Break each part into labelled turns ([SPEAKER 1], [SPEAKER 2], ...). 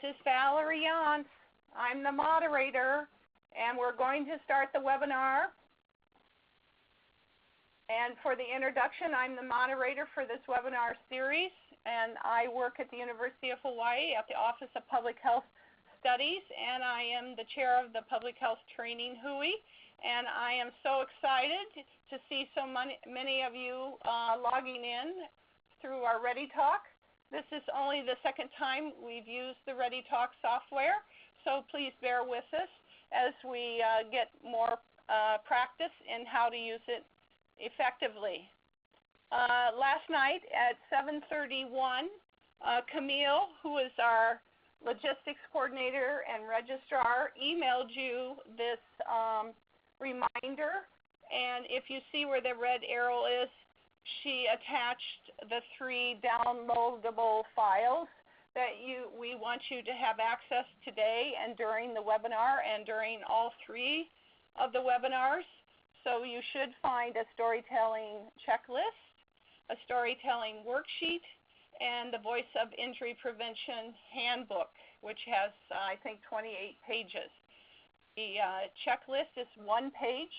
[SPEAKER 1] is Valerie Yance. I'm the moderator, and we're going to start the webinar. And for the introduction, I'm the moderator for this webinar series, and I work at the University of Hawaii at the Office of Public Health Studies, and I am the chair of the Public Health Training HUI. And I am so excited to see so many of you logging in through our ReadyTalk. This is only the second time we've used the ReadyTalk software, so please bear with us as we get more practice in how to use it effectively. Last night at 7:31, Camille, who is our logistics coordinator and registrar, emailed you this reminder, and if you see where the red arrow is, she attached the 3 downloadable files that we want you to have access today and during the webinar and during all 3 of the webinars. So you should find a storytelling checklist, a storytelling worksheet, and the Voice of Injury Prevention Handbook, which has, I think, 28 pages. The checklist is 1 page.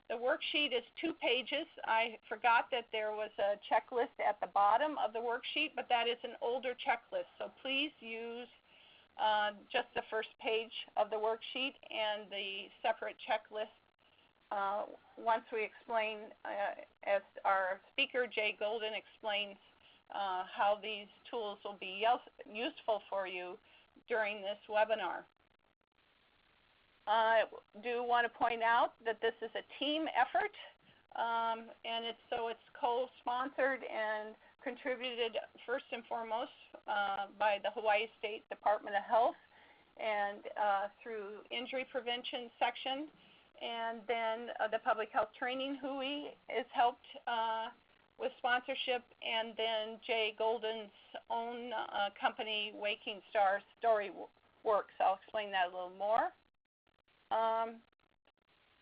[SPEAKER 1] The worksheet is 2 pages. I forgot that there was a checklist at the bottom of the worksheet, but that is an older checklist. So please use just the first page of the worksheet and the separate checklist once we explain, as our speaker, Jay Golden, explains how these tools will be useful for you during this webinar. I do want to point out that this is a team effort, and it's co-sponsored and contributed first and foremost by the Hawaii State Department of Health and through Injury Prevention section, and then the Public Health Training HUI is helped with sponsorship, and then Jay Golden's own company, Waking Star Storyworks. I'll explain that a little more.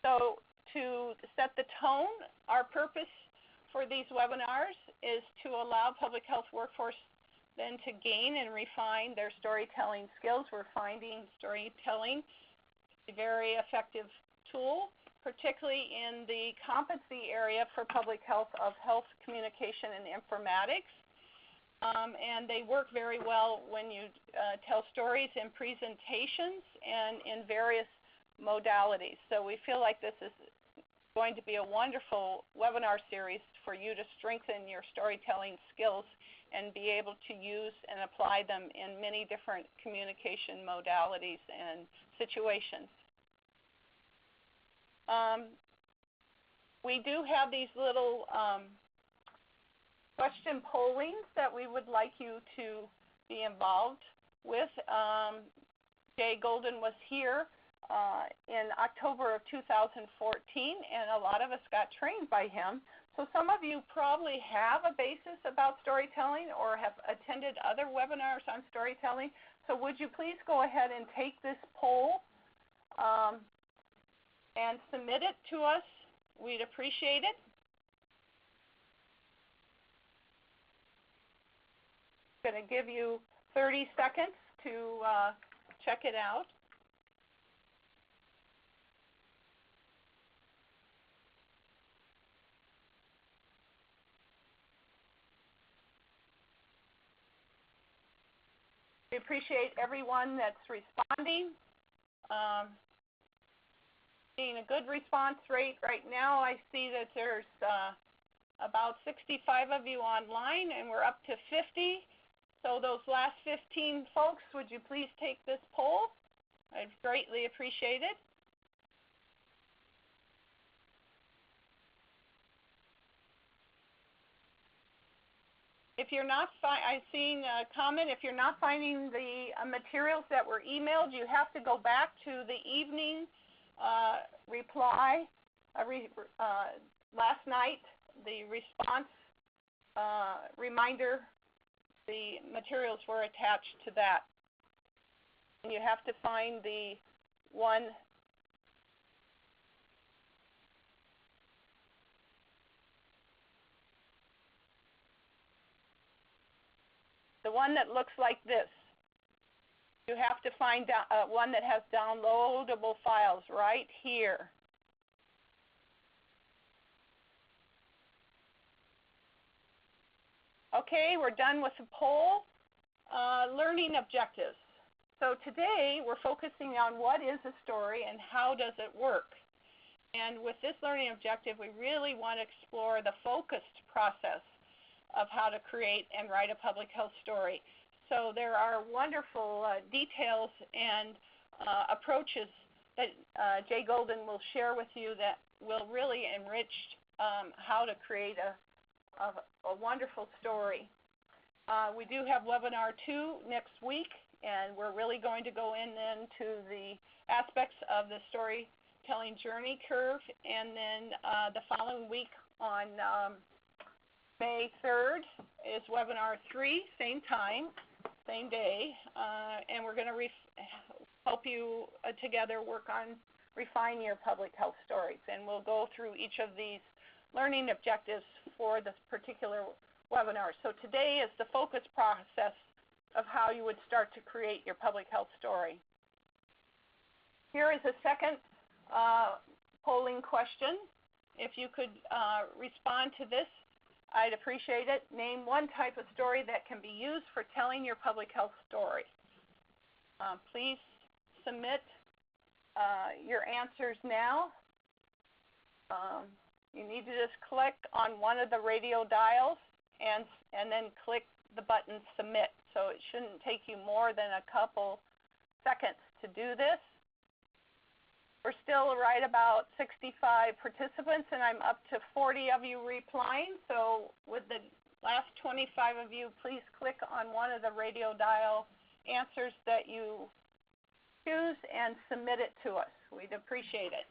[SPEAKER 1] So to set the tone, our purpose for these webinars is to allow public health workforce then to gain and refine their storytelling skills. We're finding storytelling a very effective tool, particularly in the competency area for public health of health communication and informatics. And they work very well when you tell stories in presentations and in various modalities. So we feel like this is going to be a wonderful webinar series for you to strengthen your storytelling skills and be able to use and apply them in many different communication modalities and situations. We do have these little question pollings that we would like you to be involved with. Jay Golden was here in October of 2014, and a lot of us got trained by him. So some of you probably have a basis about storytelling or have attended other webinars on storytelling. So would you please go ahead and take this poll and submit it to us? We'd appreciate it. I'm going to give you 30 seconds to check it out. We appreciate everyone that's responding. Seeing a good response rate right now. I see that there's about 65 of you online, and we're up to 50. So those last 15 folks, would you please take this poll? I'd greatly appreciate it. If you're not, I've seen a comment, if you're not finding the materials that were emailed, you have to go back to the evening reply. Last night, the response reminder, the materials were attached to that. And you have to find the one that looks like this. You have to find one that has downloadable files right here. Okay, we're done with the poll. Learning objectives. So today we're focusing on what is a story and how does it work. And with this learning objective, we really want to explore the focused process of how to create and write a public health story. So there are wonderful details and approaches that Jay Golden will share with you that will really enrich how to create a wonderful story. We do have webinar 2 next week, and we're really going to go into the aspects of the storytelling journey curve. And then the following week on May 3rd is webinar 3, same time, same day, and we're going to help you together work on refining your public health stories. And we'll go through each of these learning objectives for this particular webinar. So today is the focus process of how you would start to create your public health story. Here is a second polling question. If you could respond to this, I'd appreciate it. Name one type of story that can be used for telling your public health story. Please submit your answers now. You need to just click on one of the radio dials and then click the button Submit. So it shouldn't take you more than a couple seconds to do this. We're still right about 65 participants, and I'm up to 40 of you replying. So with the last 25 of you, please click on one of the radio dial answers that you choose and submit it to us. We'd appreciate it.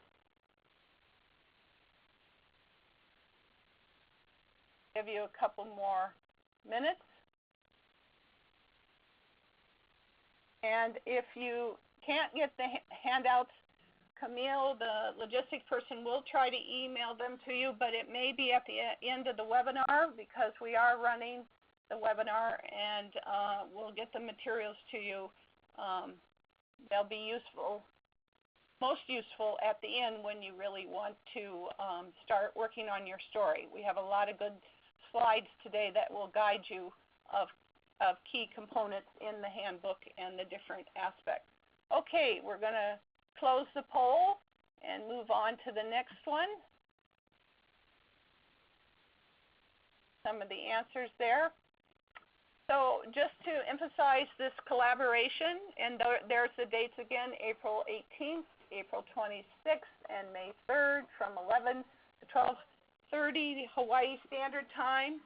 [SPEAKER 1] Give you a couple more minutes. And if you can't get the handouts, Camille, the logistics person, will try to email them to you, but it may be at the end of the webinar because we are running the webinar, and we'll get the materials to you. They'll be useful, most useful at the end when you really want to start working on your story. We have a lot of good slides today that will guide you of key components in the handbook and the different aspects. Okay, we're going to close the poll and move on to the next one. Some of the answers there. So just to emphasize this collaboration, and there's the dates again, April 18th, April 26th, and May 3rd from 11 to 12:30 Hawaii Standard Time.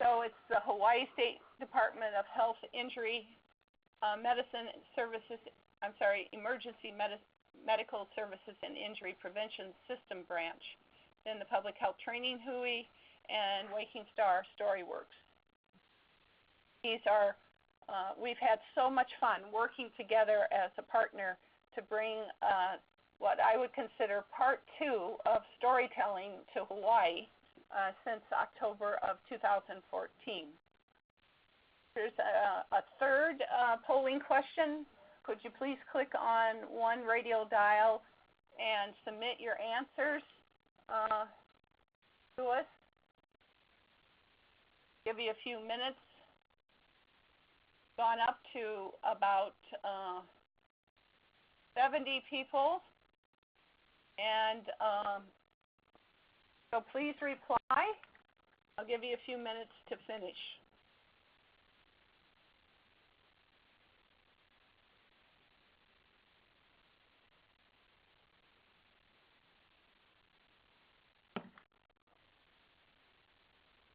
[SPEAKER 1] So it's the Hawaii State Department of Health Injury Medicine Services, Emergency Medical Services and Injury Prevention System Branch, then the Public Health Training Hui, and Waking Star Storyworks. These are, we've had so much fun working together as a partner to bring what I would consider part 2 of storytelling to Hawaii since October of 2014. There's a third polling question. Could you please click on one radio dial and submit your answers to us? Give you a few minutes. Gone up to about 70 people. And so please reply. I'll give you a few minutes to finish.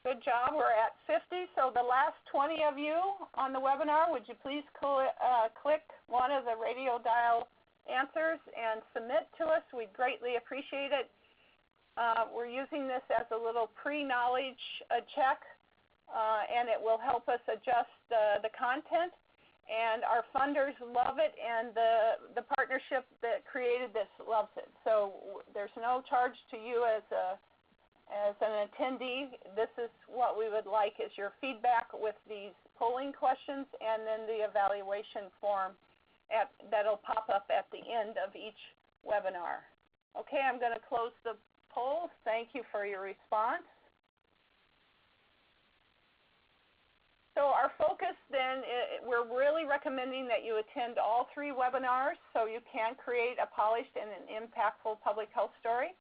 [SPEAKER 1] Good job. We're at 50. So the last 20 of you on the webinar, would you please click one of the radio dial answers and submit to us? We'd greatly appreciate it. We're using this as a little pre-knowledge check, and it will help us adjust the content. And our funders love it, and the partnership that created this loves it. So there's no charge to you as a As an attendee, this is what we would like is your feedback with these polling questions and then the evaluation form that'll pop up at the end of each webinar. Okay, I'm going to close the poll. Thank you for your response. So our focus then, we're really recommending that you attend all 3 webinars so you can create a polished and an impactful public health story.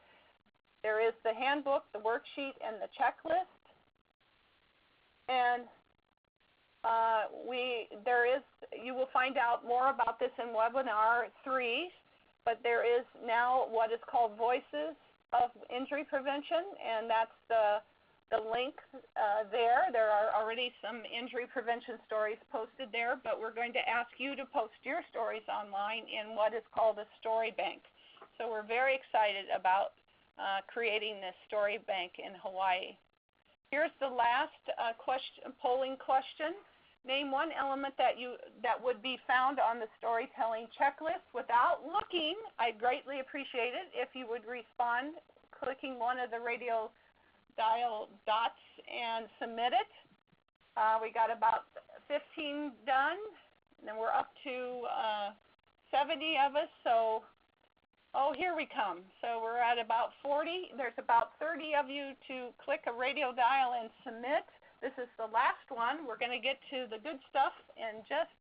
[SPEAKER 1] There is the handbook, the worksheet, and the checklist. And you will find out more about this in webinar 3, but there is now what is called Voices of Injury Prevention, and that's the link there. There are already some injury prevention stories posted there, but we're going to ask you to post your stories online in what is called a story bank. So we're very excited about creating this story bank in Hawaii. Here's the last polling question. Name one element that would be found on the storytelling checklist. Without looking, I'd greatly appreciate it if you would respond clicking one of the radio dial dots and submit it. We got about 15 done, and then we're up to 70 of us, so here we come. So we're at about 40. There's about 30 of you to click a radio dial and submit. This is the last one. We're going to get to the good stuff in just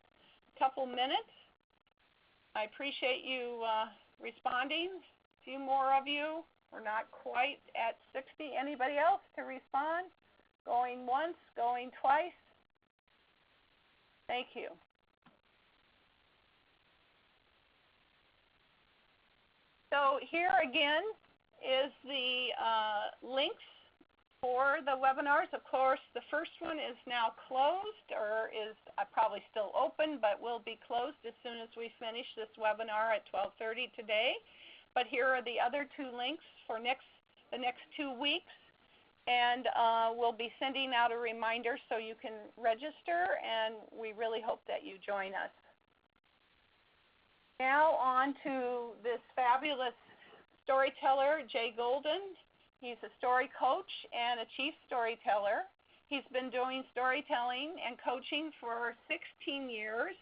[SPEAKER 1] a couple minutes. I appreciate you responding. A few more of you. We're not quite at 60. Anybody else to respond? Going once, going twice? Thank you. So here again is the links for the webinars. Of course, the first one is now closed, or is probably still open, but will be closed as soon as we finish this webinar at 12:30 today. But here are the other 2 links for the next 2 weeks, and we'll be sending out a reminder so you can register, and we really hope that you join us. Now on to this fabulous storyteller, Jay Golden. He's a story coach and a chief storyteller. He's been doing storytelling and coaching for 16 years,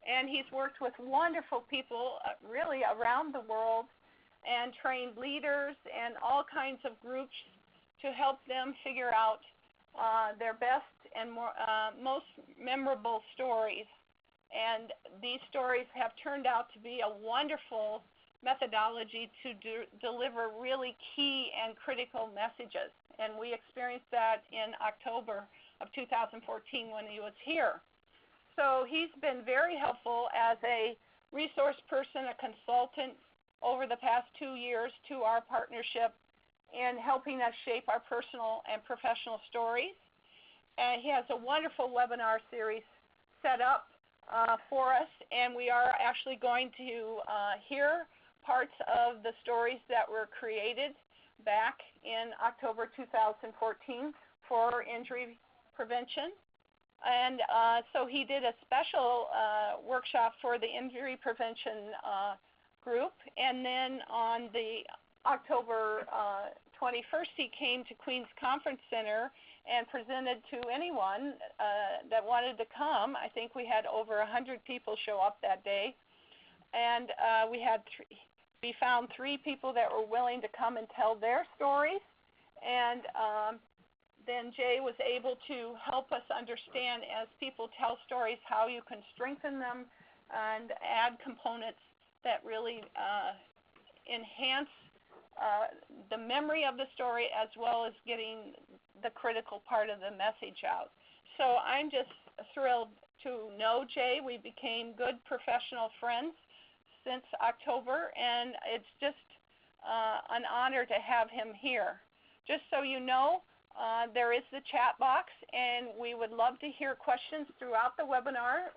[SPEAKER 1] and he's worked with wonderful people really around the world and trained leaders and all kinds of groups to help them figure out their best and most memorable stories. And these stories have turned out to be a wonderful methodology to deliver really key and critical messages. And we experienced that in October of 2014 when he was here. So he's been very helpful as a resource person, a consultant over the past 2 years to our partnership in helping us shape our personal and professional stories. And he has a wonderful webinar series set up for us, and we are actually going to hear parts of the stories that were created back in October 2014 for injury prevention. And so he did a special workshop for the injury prevention group, and then on the October 21st he came to Queens Conference Center and presented to anyone that wanted to come. I think we had over 100 people show up that day, and we found 3 people that were willing to come and tell their stories, and then Jay was able to help us understand as people tell stories how you can strengthen them and add components that really enhance the memory of the story as well as getting the critical part of the message out. So I'm just thrilled to know Jay. We became good professional friends since October, and it's just an honor to have him here. Just so you know, there is the chat box, and we would love to hear questions throughout the webinar.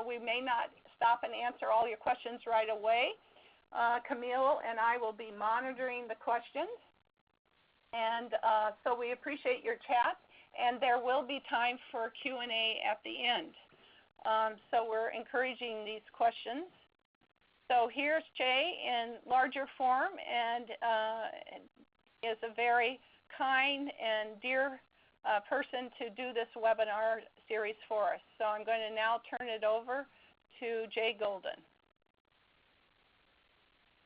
[SPEAKER 1] We may not stop and answer all your questions right away. Camille and I will be monitoring the questions, and so we appreciate your chat, and there will be time for Q&A at the end. So we're encouraging these questions. So here's Jay in larger form, and is a very kind and dear person to do this webinar series for us. So I'm going to now turn it over to Jay Golden.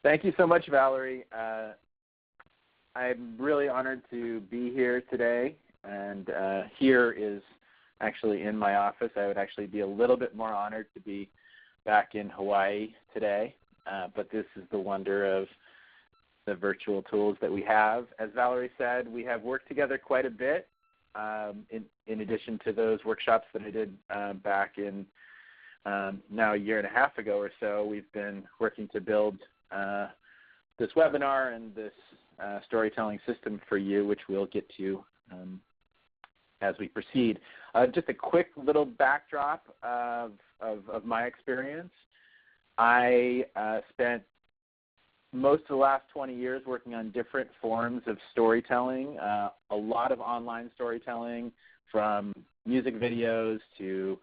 [SPEAKER 2] Thank you so much, Valerie. I'm really honored to be here today, and here is actually in my office. I would actually be a little bit more honored to be back in Hawaii today, but this is the wonder of the virtual tools that we have. As Valerie said, we have worked together quite a bit in addition to those workshops that I did back in now a year and a half ago or so. We've been working to build this webinar and this storytelling system for you, which we'll get to as we proceed. Just a quick little backdrop of my experience. I spent most of the last 20 years working on different forms of storytelling, a lot of online storytelling, from music videos to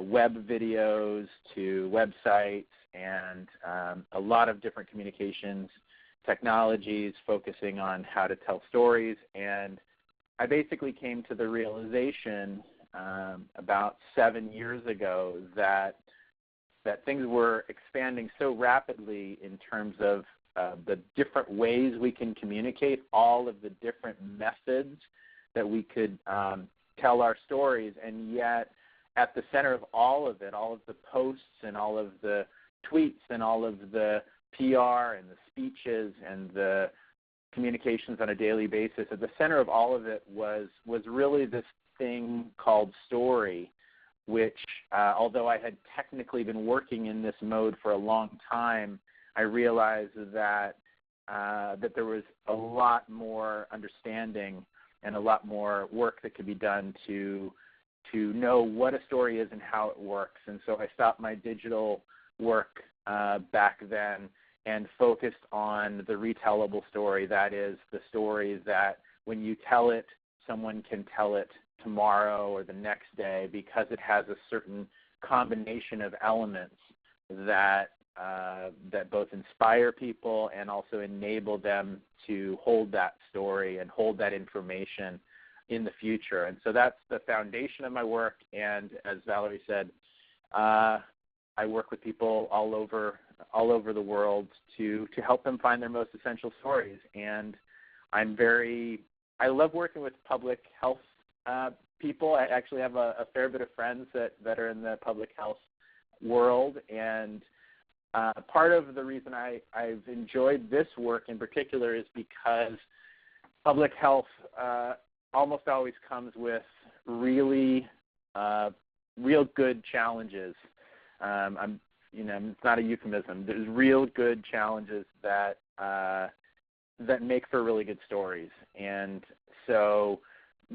[SPEAKER 2] web videos to websites, and a lot of different communications technologies focusing on how to tell stories. And I basically came to the realization about 7 years ago that things were expanding so rapidly in terms of the different ways we can communicate, all of the different methods that we could tell our stories, and yet at the center of all of it, all of the posts and all of the tweets and all of the PR and the speeches and the communications on a daily basis, at the center of all of it was really this thing called story, which although I had technically been working in this mode for a long time, I realized that there was a lot more understanding and a lot more work that could be done to know what a story is and how it works. And so I stopped my digital work back then and focused on the retellable story. That is, the story that when you tell it, someone can tell it tomorrow or the next day, because it has a certain combination of elements that both inspire people and also enable them to hold that story and hold that information in the future. And so that's the foundation of my work. And as Valerie said, I work with people all over the world to help them find their most essential stories. And I love working with public health people. I actually have a fair bit of friends that are in the public health world. And part of the reason I've enjoyed this work in particular is because public health almost always comes with real good challenges. It's not a euphemism. There's real good challenges that make for really good stories. And so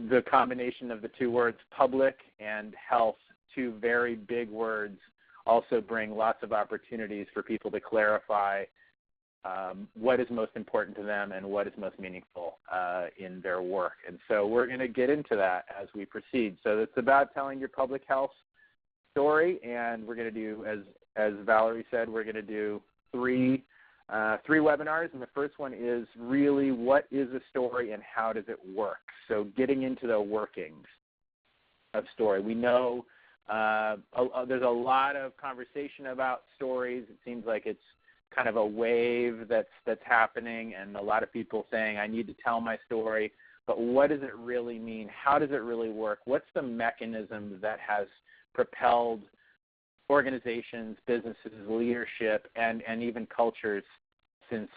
[SPEAKER 2] the combination of the two words, public and health, two very big words, also bring lots of opportunities for people to clarify what is most important to them and what is most meaningful in their work. And so we're going to get into that as we proceed. So it's about telling your public health story, and we're going to do, as Valerie said, we're going to do three webinars, and the first one is really what is a story and how does it work? So getting into the workings of story. We know there's a lot of conversation about stories. It seems like it's kind of a wave that's happening, and a lot of people saying, I need to tell my story, but what does it really mean? How does it really work? What's the mechanism that has propelled organizations, businesses, leadership, and even cultures since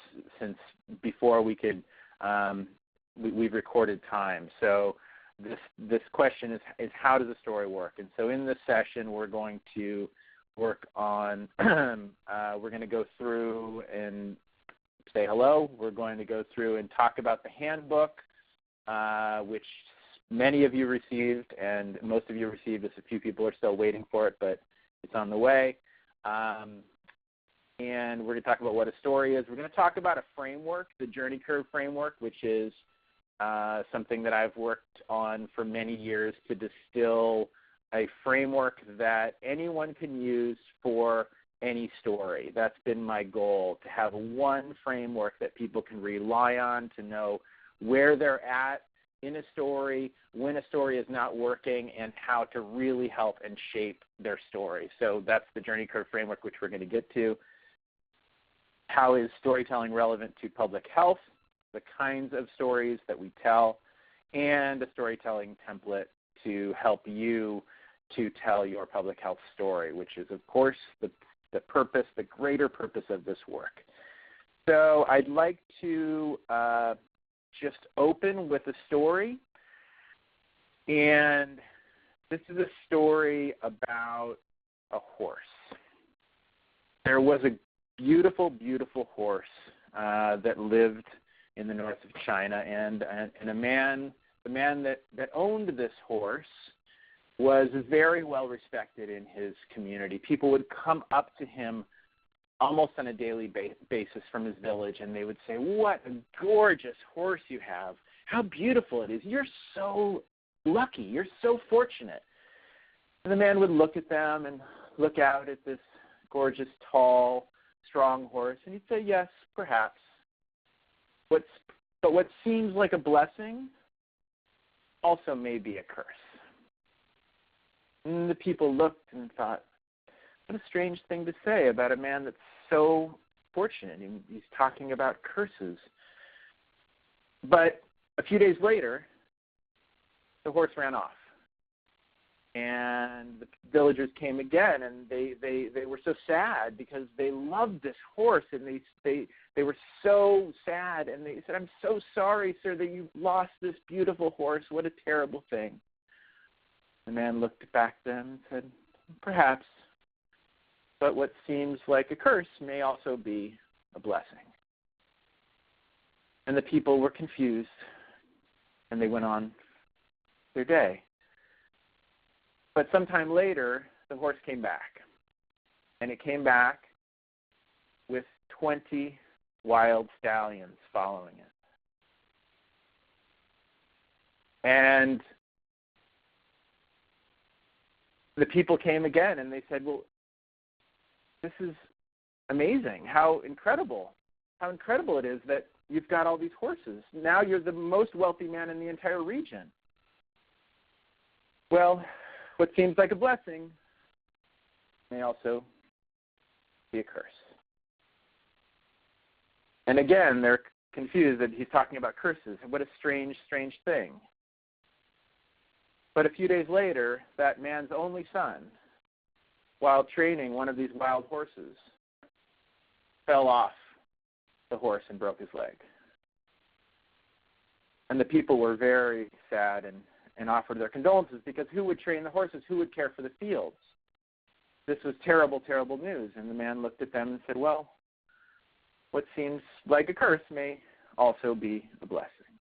[SPEAKER 2] before we could we've recorded time? So this question is how does a story work? And so in this session we're going to work on we're going to go through and say hello. We're going to go through and talk about the handbook, which many of you received and most of you received. Just a few people are still waiting for it, but it's on the way. And we're going to talk about what a story is. We're going to talk about a framework, the Journey Curve framework, which is something that I've worked on for many years to distill a framework that anyone can use for any story. That's been my goal, to have one framework that people can rely on to know where they're at in a story, when a story is not working, and how to really help and shape their story. So that's the Journey Curve framework, which we're going to get to. How is storytelling relevant to public health, the kinds of stories that we tell, and a storytelling template to help you to tell your public health story, which is, of course, the purpose, the greater purpose of this work. So I'd like to just open with a story. And this is a story about a horse. There was a beautiful, beautiful horse that lived in the north of China, and the man that owned this horse was very well respected in his community. People would come up to him almost on a daily basis from his village, and they would say, "What a gorgeous horse you have. How beautiful it is. You're so lucky. You're so fortunate." And the man would look at them and look out at this gorgeous, tall, strong horse, and he'd say, "Yes, perhaps. But what seems like a blessing also may be a curse." And the people looked and thought, what a strange thing to say about a man that's so fortunate. He's talking about curses. But a few days later, the horse ran off. And the villagers came again, and they were so sad because they loved this horse, and they were so sad, and they said, "I'm so sorry, sir, that you've lost this beautiful horse. What a terrible thing." The man looked back at them and said, "Perhaps, but what seems like a curse may also be a blessing." And the people were confused, and they went on their day. But sometime later, the horse came back, and it came back with 20 wild stallions following it. And the people came again, and they said, "Well, this is amazing. How incredible it is that you've got all these horses. Now you're the most wealthy man in the entire region." Well, what seems like a blessing may also be a curse. And again, they're confused that he's talking about curses. What a strange, strange thing. But a few days later, that man's only son, while training one of these wild horses, fell off the horse and broke his leg. And the people were very sad and offered their condolences, because who would train the horses? Who would care for the fields? This was terrible, terrible news. And the man looked at them and said, "Well, what seems like a curse may also be a blessing."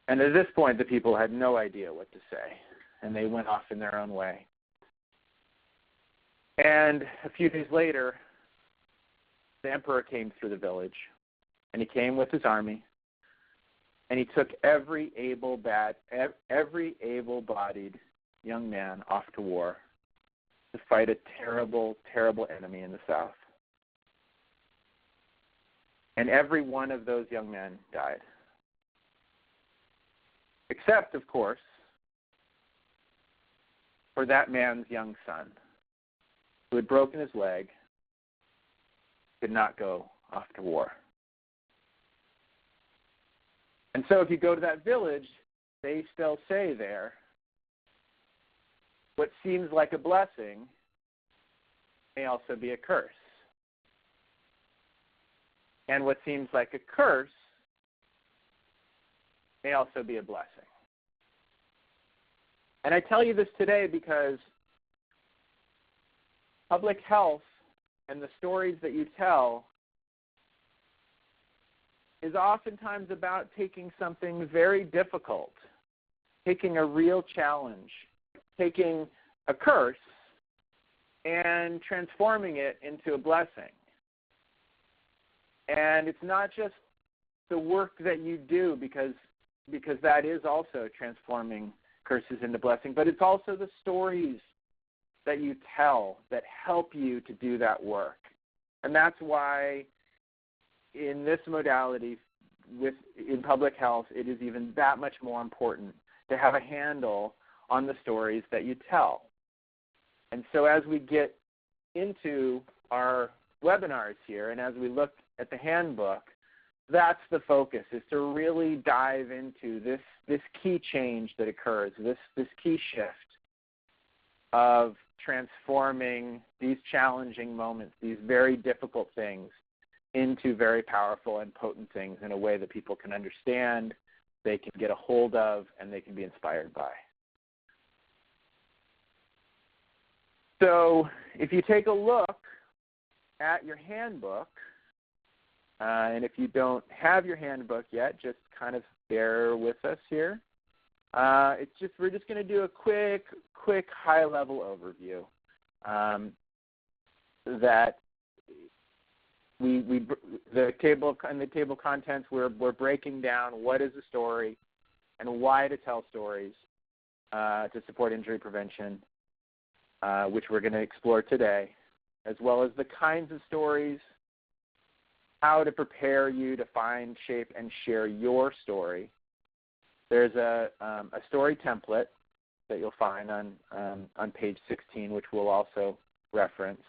[SPEAKER 2] And at this point, the people had no idea what to say, and they went off in their own way. And a few days later, the emperor came through the village, and he came with his army, and he took every able-bodied young man off to war to fight a terrible, terrible enemy in the south. And every one of those young men died. Except, of course, for that man's young son, who had broken his leg, did not go off to war. And so if you go to that village, they still say there, what seems like a blessing may also be a curse. And what seems like a curse may also be a blessing. And I tell you this today because public health and the stories that you tell is oftentimes about taking something very difficult, taking a real challenge, taking a curse and transforming it into a blessing. And it's not just the work that you do, because that is also transforming curses into blessing, but it's also the stories that you tell that help you to do that work. And that's why in this modality, in public health, it is even that much more important to have a handle on the stories that you tell. And so as we get into our webinars here and as we look at the handbook, that's the focus, is to really dive into this key change that occurs, this key shift of transforming these challenging moments, these very difficult things, into very powerful and potent things in a way that people can understand, they can get a hold of, and they can be inspired by. So if you take a look at your handbook, and if you don't have your handbook yet, just kind of bear with us here. We're just going to do a quick high-level overview that the table of contents, we're breaking down what is a story and why to tell stories to support injury prevention, which we're going to explore today, as well as the kinds of stories, how to prepare you to find, shape, and share your story. There's a story template that you'll find on page 16, which we'll also reference.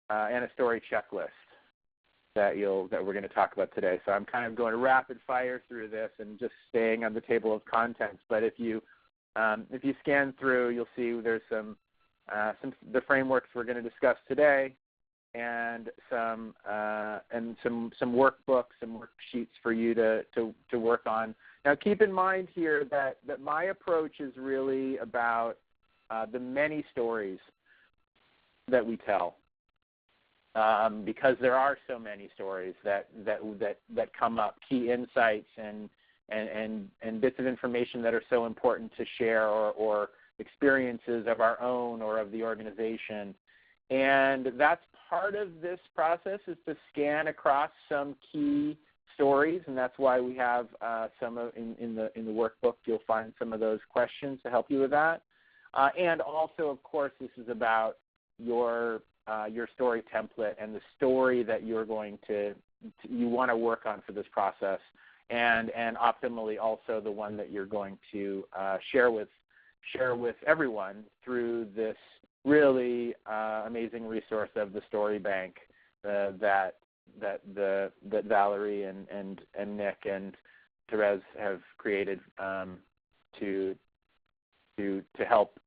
[SPEAKER 2] And a story checklist that we're going to talk about today. So I'm kind of going rapid fire through this and just staying on the table of contents. But if you scan through, you'll see there's some the frameworks we're going to discuss today, and some workbooks, some worksheets for you to work on. Now, keep in mind here that my approach is really about the many stories that we tell, because there are so many stories that come up, key insights and bits of information that are so important to share, or experiences of our own or of the organization. And that's part of this process, is to scan across some key stories, and that's why we have in the workbook you'll find some of those questions to help you with that. And also, of course, this is about your story template and the story that you want to work on for this process, and optimally also the one that you're going to share with everyone through this really amazing resource of the Story Bank that Valerie and Nick and Therese have created to help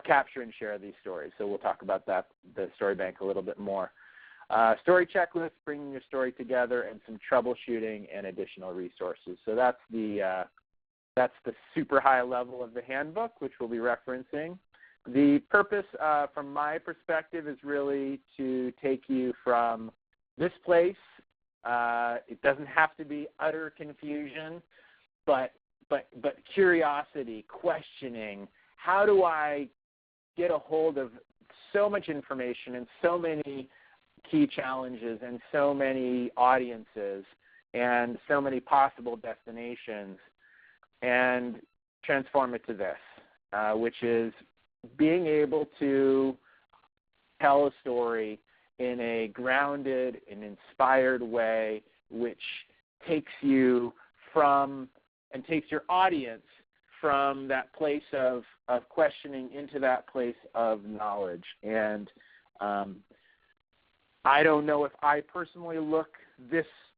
[SPEAKER 2] capture and share these stories. So we'll talk about the Story Bank a little bit more. Story checklist, bringing your story together, and some troubleshooting and additional resources. So that's the super high level of the handbook, which we'll be referencing. The purpose, from my perspective, is really to take you from this place. It doesn't have to be utter confusion, but curiosity, questioning. How do I get a hold of so much information and so many key challenges and so many audiences and so many possible destinations, and transform it to this, which is being able to tell a story in a grounded and inspired way, which takes you from and takes your audience from that place of questioning into that place of knowledge. And I don't know if I personally look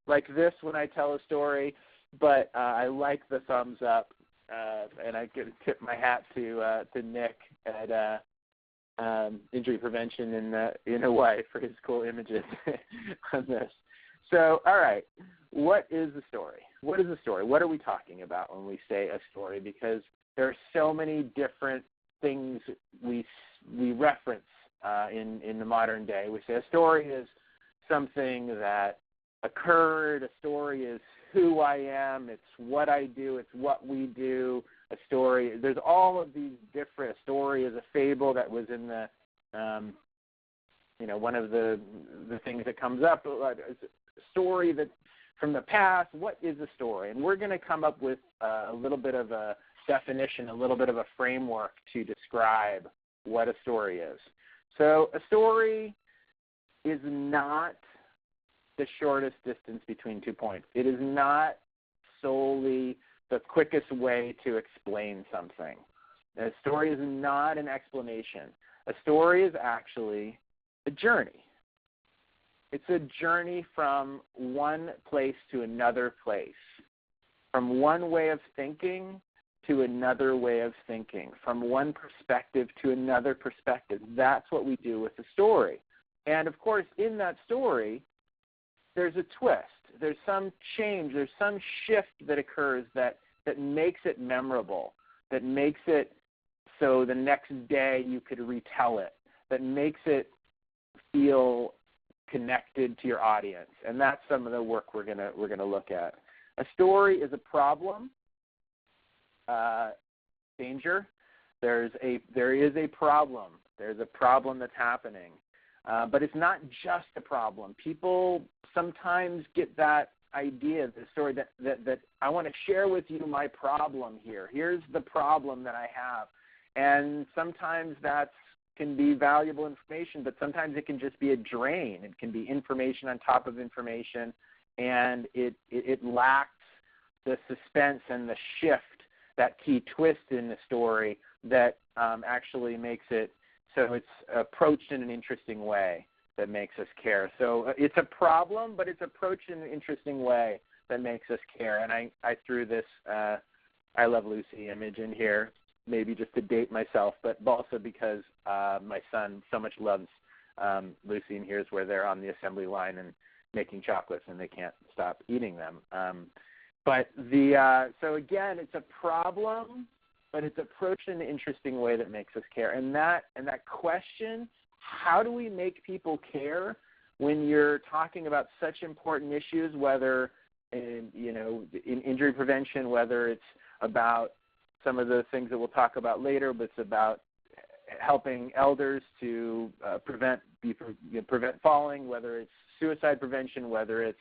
[SPEAKER 2] like this when I tell a story, but I like the thumbs up, and I could tip my hat to Nick at Injury Prevention in Hawaii for his cool images on this. So, all right, what is the story? What is a story? What are we talking about when we say a story? Because there are so many different things we reference in the modern day. We say a story is something that occurred. A story is who I am. It's what I do. It's what we do. A story. There's all of these different. A story is a fable that was in the, one of the things that comes up. A story that from the past. What is a story? And we're going to come up with a little bit of a definition, a little bit of a framework to describe what a story is. So a story is not the shortest distance between 2 points. It is not solely the quickest way to explain something. A story is not an explanation. A story is actually a journey. It's a journey from one place to another place, from one way of thinking to another way of thinking, from one perspective to another perspective. That's what we do with the story. And, of course, in that story, there's a twist. There's some change. There's some shift that occurs that makes it memorable, that makes it so the next day you could retell it, that makes it feel connected to your audience. And that's some of the work we're gonna look at. A story is a problem. Danger. There is a problem. There's a problem that's happening. But it's not just a problem. People sometimes get that idea, the story that I want to share with you my problem here. Here's the problem that I have. And sometimes that can be valuable information, but sometimes it can just be a drain. It can be information on top of information, and it lacks the suspense and the shift, that key twist in the story that actually makes it so it's approached in an interesting way that makes us care. So it's a problem, but it's approached in an interesting way that makes us care. And I threw this I Love Lucy image in here, maybe just to date myself, but also because my son so much loves Lucy, and here's where they're on the assembly line and making chocolates and they can't stop eating them. So again, it's a problem, but it's approached in an interesting way that makes us care. And that question, how do we make people care when you're talking about such important issues, whether in injury prevention, whether it's about some of the things that we'll talk about later, but it's about helping elders to prevent falling, whether it's suicide prevention, whether it's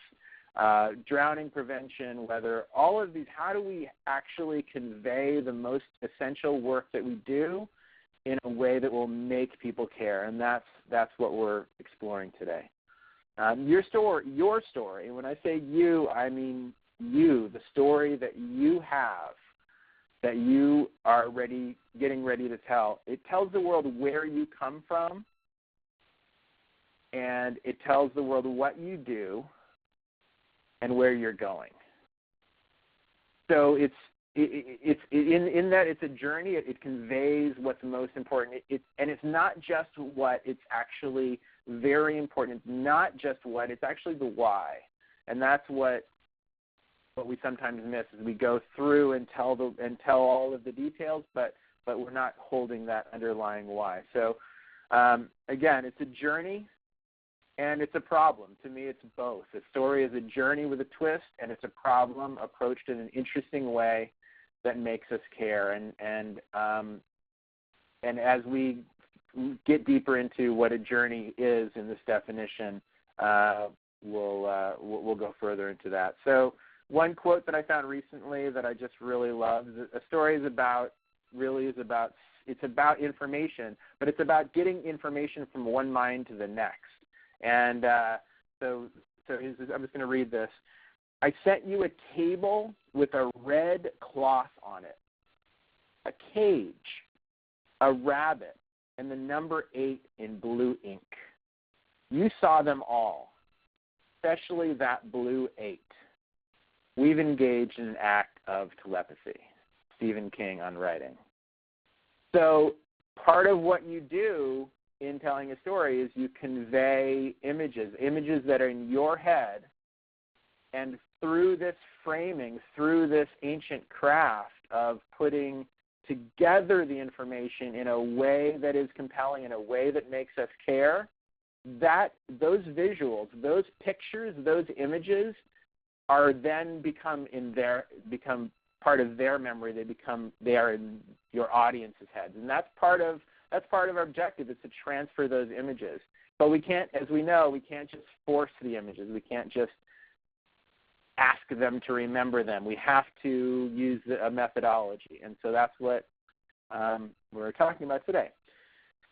[SPEAKER 2] drowning prevention, whether all of these, how do we actually convey the most essential work that we do in a way that will make people care? And that's what we're exploring today. Your story, when I say you, I mean you, the story that you have, that you are getting ready to tell. It tells the world where you come from, and it tells the world what you do and where you're going. So it's in that it's a journey. It conveys what's most important. And it's not just what. It's actually very important. It's not just what. It's actually the why. And that's what we sometimes miss is we go through and tell all of the details, but we're not holding that underlying why. So again, it's a journey. And it's a problem. To me, it's both. A story is a journey with a twist, and it's a problem approached in an interesting way that makes us care. And as we get deeper into what a journey is in this definition, we'll go further into that. So one quote that I found recently that I just really love is a story is about information, but it's about getting information from one mind to the next. And so I'm just going to read this. I sent you a table with a red cloth on it, a cage, a rabbit, and the number 8 in blue ink. You saw them all, especially that blue 8. We've engaged in an act of telepathy. Stephen King on writing. So part of what you do in telling a story is you convey images that are in your head, and through this framing, through this ancient craft of putting together the information in a way that is compelling, in a way that makes us care, that those visuals, those pictures, those images are then become part of their memory. They are in your audience's heads, and that's part of our objective, is to transfer those images. But we can't, as we know, we can't just force the images. We can't just ask them to remember them. We have to use a methodology, and so that's what we're talking about today.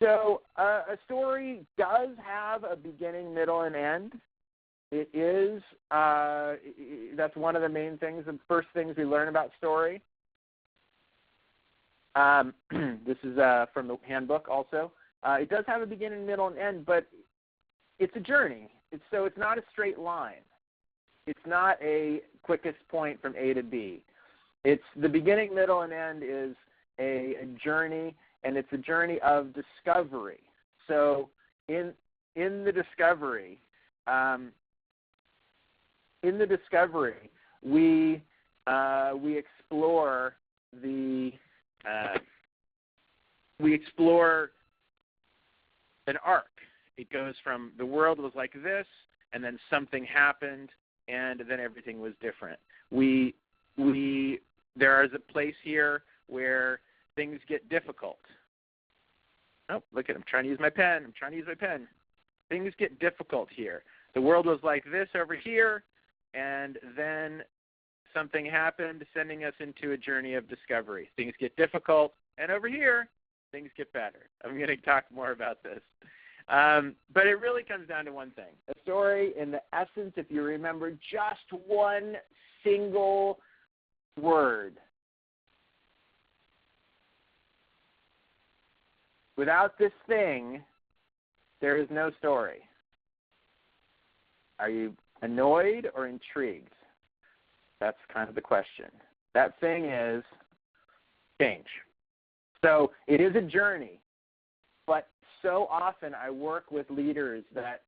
[SPEAKER 2] So a story does have a beginning, middle, and end, it is, that's one of the main things, the first things we learn about story. This is from the handbook also. It does have a beginning, middle, and end, but it's a journey. So it's not a straight line. It's not a quickest point from A to B. It's the beginning, middle, and end is a journey, and it's a journey of discovery. So in the discovery, we explore an arc. It goes from the world was like this, and then something happened, and then everything was different. There is a place here where things get difficult. Oh, look at him trying to use my pen. I'm trying to use my pen. Things get difficult here. The world was like this over here, and then something happened, sending us into a journey of discovery. Things get difficult, and over here, things get better. I'm going to talk more about this. But it really comes down to one thing. A story, in the essence, if you remember just one single word. Without this thing, there is no story. Are you annoyed or intrigued? That's kind of the question. That thing is change. So it is a journey, but so often I work with leaders that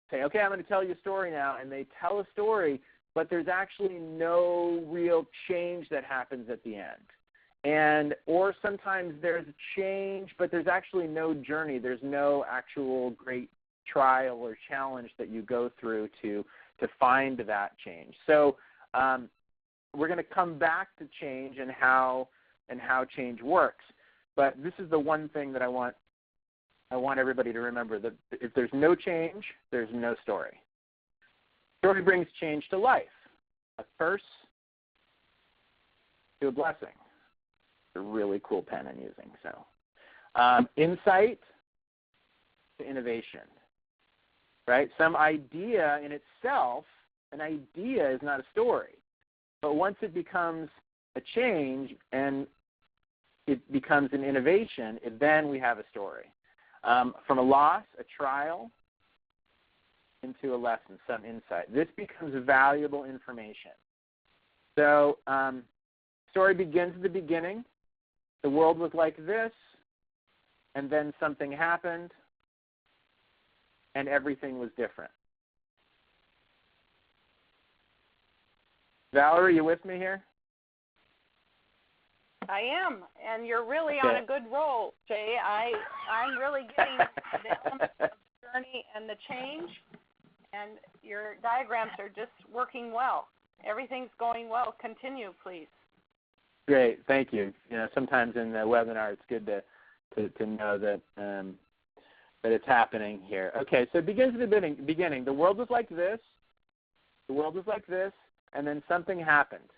[SPEAKER 2] say, okay, I'm going to tell you a story now, and they tell a story, but there's actually no real change that happens at the end. Or sometimes there's a change, but there's actually no journey. There's no actual great trial or challenge that you go through to find that change. So we're going to come back to change and how change works. But this is the one thing that I want everybody to remember, that if there's no change, there's no story. Story brings change to life, a curse to a blessing. It's a really cool pen I'm using. So, insight to innovation, right? Some idea in itself, an idea is not a story. But once it becomes a change and it becomes an innovation, then we have a story. From a loss, a trial, into a lesson, some insight. This becomes valuable information. So story begins at the beginning. The world was like this, and then something happened, and everything was different. Valerie, you with me here?
[SPEAKER 1] I am, and you're really on a good roll, Jay. I'm really getting the elements of the journey and the change, and your diagrams are just working well. Everything's going well. Continue, please.
[SPEAKER 2] Great, thank you. You know, sometimes in the webinar, it's good to know that that it's happening here. Okay, so it begins at the beginning. The world was like this. The world was like this, and then something happened.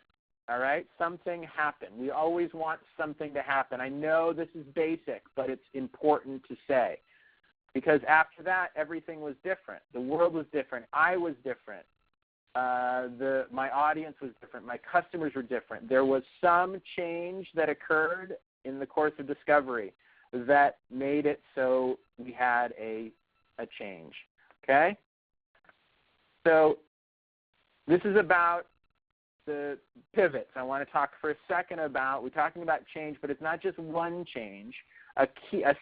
[SPEAKER 2] All right, something happened. We always want something to happen. I know this is basic, but it's important to say, because after that, everything was different. The world was different. I was different. My audience was different. My customers were different. There was some change that occurred in the course of discovery that made it so we had a change. Okay? So this is about the pivots. I want to talk for a second about, we're talking about change, but it's not just one change. A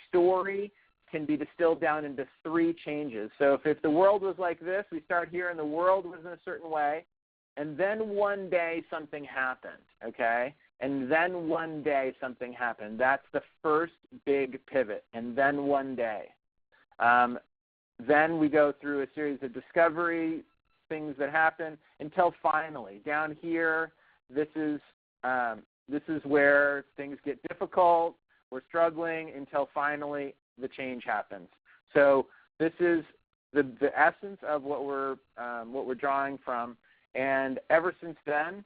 [SPEAKER 2] story can be distilled down into 3 changes. So if the world was like this, we start here and the world was in a certain way, and then one day something happened, okay? And then one day something happened. That's the first big pivot, and then one day. Then we go through a series of discovery, things that happen, until finally, down here, this is where things get difficult. We're struggling until finally the change happens. So this is the essence of what we're drawing from, and ever since then,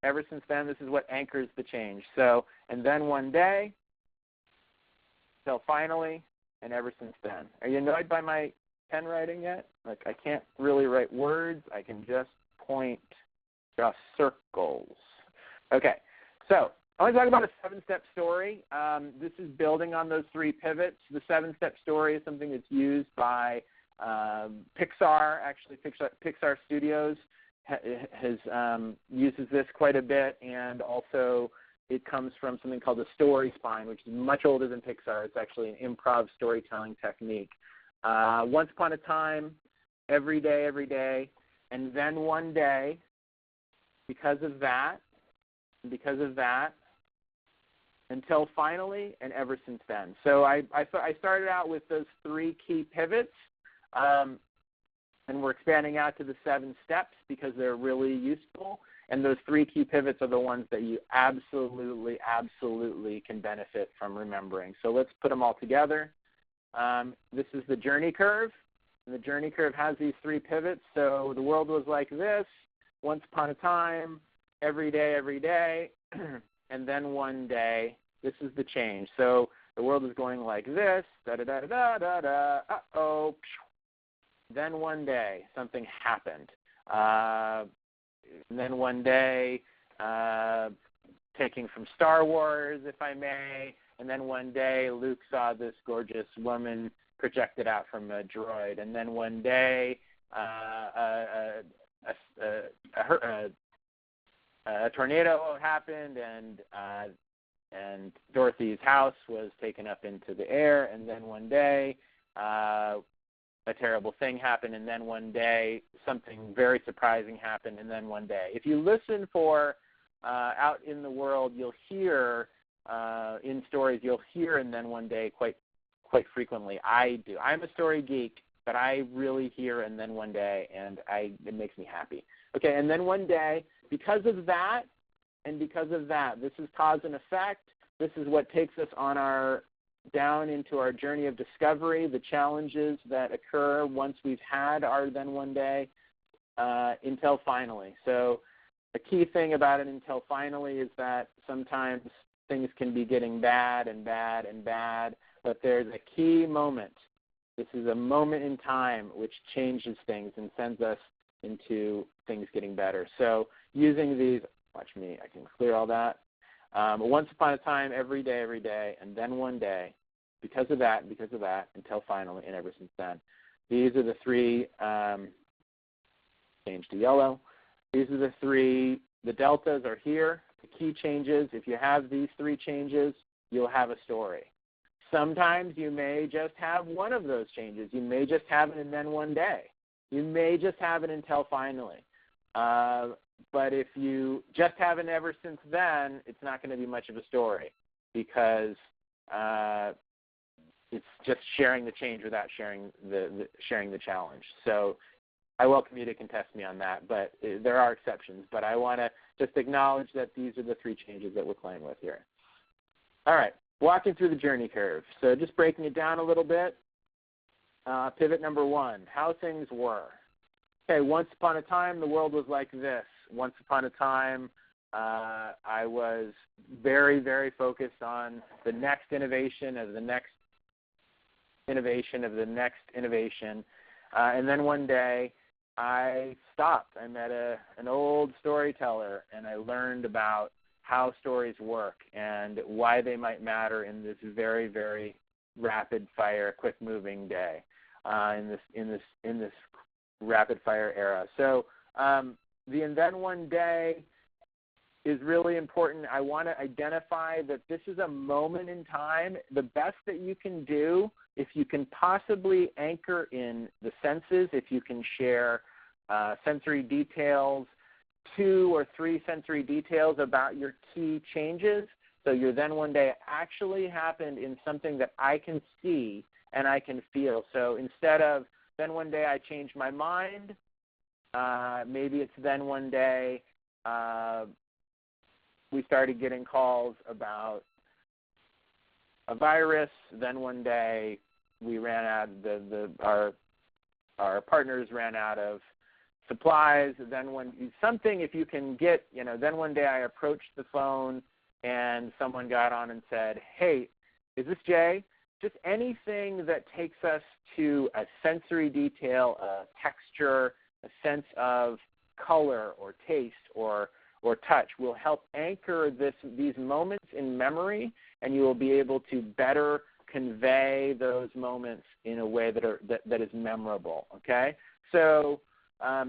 [SPEAKER 2] this is what anchors the change. So, and then one day, till finally, and ever since then. Are you annoyed by my pen writing yet. Like, I can't really write words. I can just point, draw circles. Okay, so I want to talk about a 7-step story. This is building on those 3 pivots. The 7-step story is something that's used by Pixar. Actually, Pixar Studios uses this quite a bit, and also it comes from something called the story spine, which is much older than Pixar. It's actually an improv storytelling technique. Once upon a time, every day, and then one day, because of that, until finally, and ever since then. So I started out with those 3 key pivots, and we're expanding out to the 7 steps because they're really useful. And those 3 key pivots are the ones that you absolutely can benefit from remembering. So let's put them all together. This is the journey curve, and the journey curve has these 3 pivots. So the world was like this, once upon a time, every day, and then one day. This is the change. So the world is going like this, da-da-da-da-da-da, uh-oh. Then one day, something happened. And then one day, taking from Star Wars, if I may, and then one day Luke saw this gorgeous woman projected out from a droid. And then one day, a tornado happened, and Dorothy's house was taken up into the air. And then one day, a terrible thing happened, and then one day something very surprising happened, and then one day. If you listen for out in the world, you'll hear in stories, you'll hear and then one day quite frequently. I do. I'm a story geek, but I really hear and then one day, and it makes me happy. Okay, and then one day, because of that, this is cause and effect. This is what takes us on down into our journey of discovery, the challenges that occur once we've had our then one day, until finally. So a key thing about it until finally is that sometimes things can be getting bad, but there's a key moment. This is a moment in time which changes things and sends us into things getting better. So using these, watch me, I can clear all that. Once upon a time, every day, and then one day, because of that, until finally, and ever since then. These are the 3, change to yellow. These are the 3, the deltas are here, the key changes. If you have these 3 changes, you'll have a story. Sometimes you may just have one of those changes. You may just have it and then one day. You may just have it until finally. But if you just have it ever since then, it's not going to be much of a story because it's just sharing the change without sharing the challenge. So I welcome you to contest me on that, but there are exceptions. But I want to just acknowledge that these are the 3 changes that we're playing with here. All right, walking through the journey curve. So just breaking it down a little bit. Pivot number 1, how things were. Okay, once upon a time, the world was like this. Once upon a time, I was very focused on the next innovation of the next innovation of the next innovation. And then one day, I stopped. I met an old storyteller, and I learned about how stories work and why they might matter in this very rapid-fire, quick-moving day, in this rapid-fire era. So the and then one day is really important. I want to identify that this is a moment in time. The best that you can do, if you can possibly anchor in the senses, if you can share sensory details, 2 or 3 sensory details about your key changes. So your then one day actually happened in something that I can see and I can feel. So instead of then one day I changed my mind, maybe it's then one day we started getting calls about a virus. Then one day we ran out, our partners ran out of supplies. Then something, if you can get, then one day I approached the phone and someone got on and said, "Hey, is this Jay?" just anything that takes us to a sensory detail, a texture, a sense of color or taste or touch will help anchor these moments in memory, and you will be able to better convey those moments in a way that is memorable. Okay, so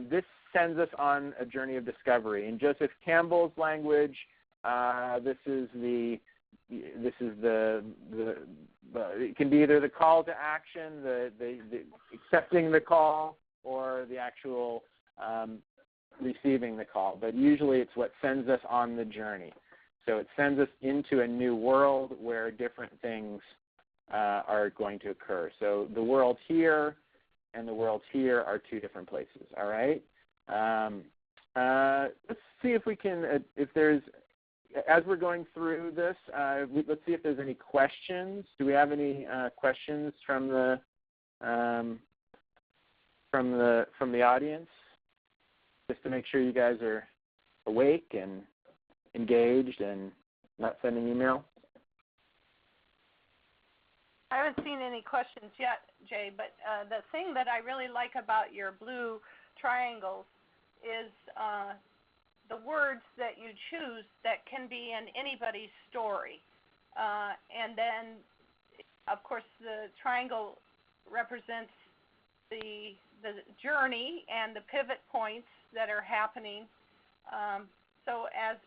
[SPEAKER 2] this sends us on a journey of discovery. In Joseph Campbell's language, this is the it can be either the call to action, the accepting the call, or the actual receiving the call. But usually it's what sends us on the journey. So it sends us into a new world where different things are going to occur. So the world here and the world here are two different places. All right. Let's see if we can, if there's, as we're going through this, let's see if there's any questions. Do we have any questions from the audience? Just to make sure you guys are awake and engaged and not sending email.
[SPEAKER 1] I haven't seen any questions yet, Jay, but the thing that I really like about your blue triangles is the words that you choose that can be in anybody's story. And then, of course, the triangle represents the journey and the pivot points that are happening. So as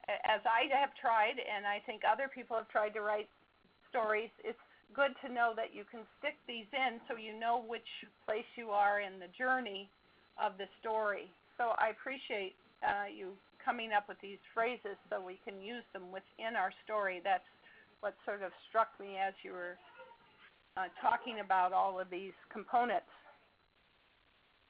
[SPEAKER 1] I have tried, and I think other people have tried to write stories, it's good to know that you can stick these in so you know which place you are in the journey of the story. So I appreciate you coming up with these phrases so we can use them within our story. That's what sort of struck me as you were talking about all of these components.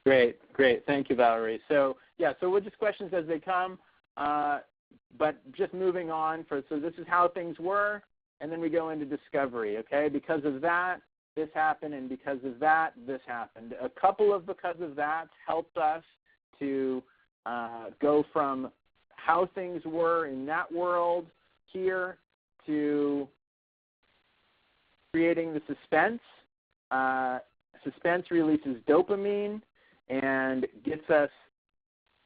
[SPEAKER 2] Great. Thank you, Valerie. So, yeah, so we'll just questions as they come, but just moving on. So this is how things were, and then we go into discovery, okay? Because of that, this happened, and because of that, this happened. A couple of because of that helped us to go from how things were in that world here to creating the suspense. Suspense releases dopamine and gets us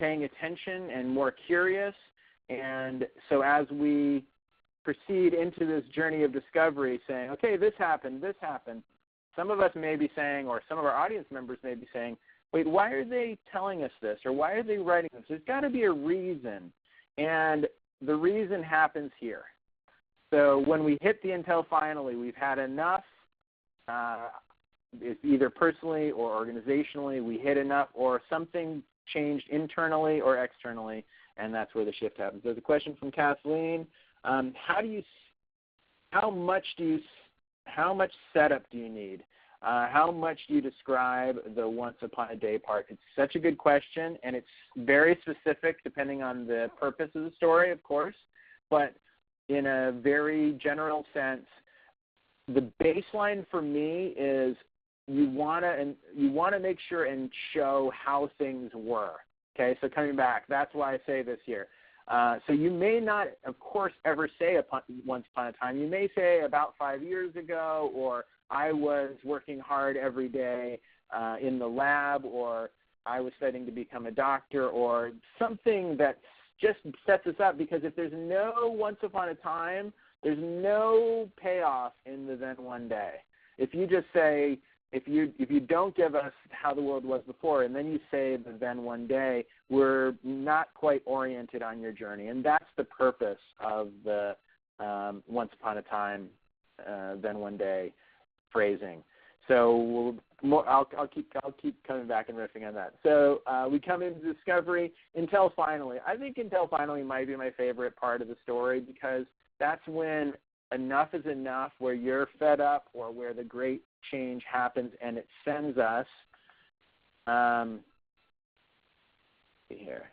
[SPEAKER 2] paying attention and more curious. And so as we proceed into this journey of discovery, saying, okay, this happened, some of us may be saying, or some of our audience members may be saying, wait, why are they telling us this, or why are they writing this? There's got to be a reason, and the reason happens here. So when we hit the until finally, we've had enough, either personally or organizationally, we hit enough, or something changed internally or externally, and that's where the shift happens. There's a question from Kathleen. How much setup do you need? How much do you describe the once upon a day part? It's such a good question, and it's very specific depending on the purpose of the story, of course, but in a very general sense, the baseline for me is you want to make sure and show how things were. Okay, so coming back, that's why I say this here. So you may not, of course, ever say once upon a time. You may say about 5 years ago, or I was working hard every day in the lab, or I was studying to become a doctor, or something that just sets us up, because if there's no once upon a time, there's no payoff in the then one day. If you just say, if you don't give us how the world was before, and then you say the then one day, we're not quite oriented on your journey, and that's the purpose of the once upon a time, then one day phrasing. So I'll keep coming back and riffing on that. So we come into discovery until finally. I think until finally might be my favorite part of the story, because that's when enough is enough, where you're fed up, or where the great change happens, and it sends us here.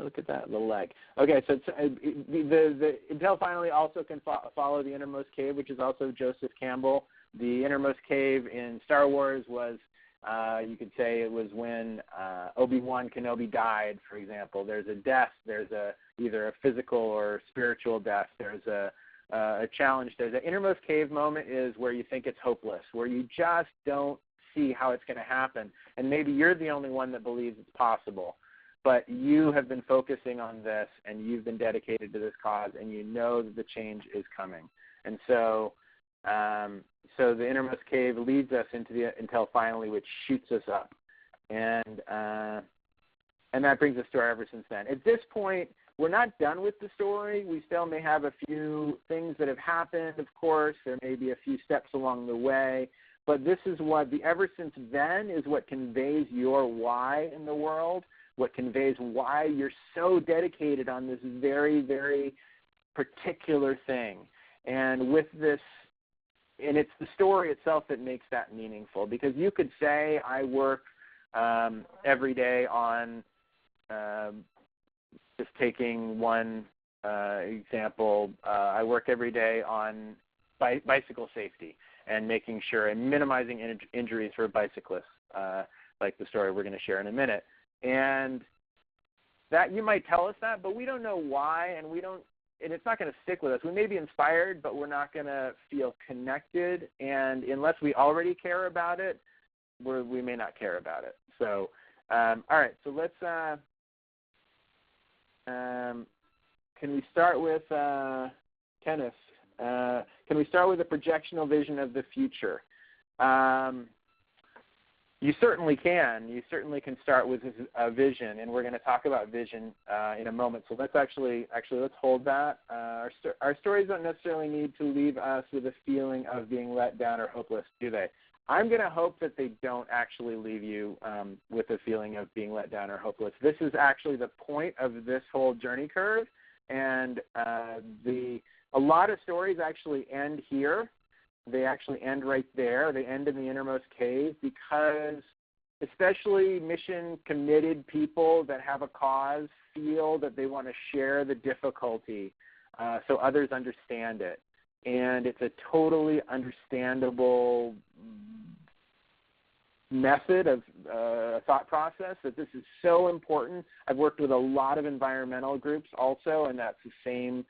[SPEAKER 2] Look at that little leg. Okay, so the until finally also can follow the innermost cave, which is also Joseph Campbell. The innermost cave in Star Wars was, you could say it was when Obi-Wan Kenobi died, for example. There's a death. There's either a physical or spiritual death. There's a challenge there. The innermost cave moment is where you think it's hopeless, where you just don't see how it's going to happen. And maybe you're the only one that believes it's possible. But you have been focusing on this, and you've been dedicated to this cause, and you know that the change is coming. And so so the innermost cave leads us until finally, which shoots us up. And that brings us to our ever since then. At this point, we're not done with the story. We still may have a few things that have happened, of course. There may be a few steps along the way. But this is what the ever since then is what conveys your why in the world, what conveys why you're so dedicated on this very, very particular thing. And with this, and it's the story itself that makes that meaningful, because you could say I work every day on, just taking one example, I work every day on bicycle safety and making sure and minimizing injuries for bicyclists, like the story we're going to share in a minute. And that you might tell us that, but we don't know why, and it's not going to stick with us. We may be inspired, but we're not going to feel connected. And unless we already care about it, we may not care about it. So, all right. So let's. Can we start with Kenneth? Can we start with a projectional vision of the future? You certainly can. You certainly can start with a vision, and we're going to talk about vision in a moment. So let's let's hold that. Our stories don't necessarily need to leave us with a feeling of being let down or hopeless, do they? I'm going to hope that they don't actually leave you with a feeling of being let down or hopeless. This is actually the point of this whole journey curve, and a lot of stories actually end here. They actually end right there. They end in the innermost cave, because especially mission-committed people that have a cause feel that they want to share the difficulty so others understand it. And it's a totally understandable method of thought process that this is so important. I've worked with a lot of environmental groups also, and that's the same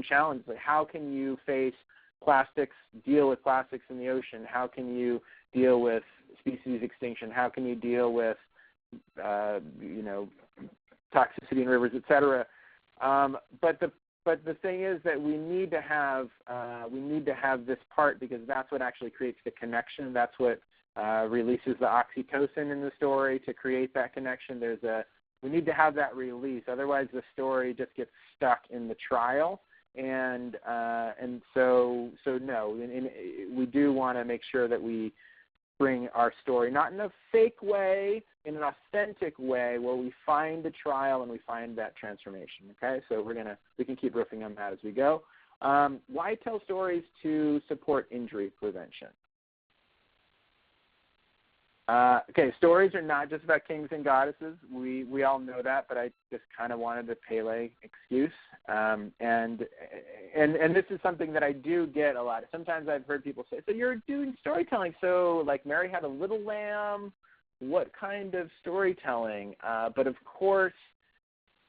[SPEAKER 2] challenge. Like, how can you deal with plastics in the ocean? How can you deal with species extinction? How can you deal with, toxicity in rivers, et cetera? But the thing is that we need to have this part, because that's what actually creates the connection. That's what releases the oxytocin in the story to create that connection. We need to have that release. Otherwise, the story just gets stuck in the trial. And so no, and we do want to make sure that we bring our story, not in a fake way, in an authentic way, where we find the trial and we find that transformation. Okay, so we can keep riffing on that as we go. Why tell stories to support injury prevention? Okay, stories are not just about kings and goddesses. We all know that, but I just kind of wanted the Pele excuse. And this is something that I do get a lot. Sometimes I've heard people say, so you're doing storytelling, so like Mary had a little lamb, what kind of storytelling? But of course,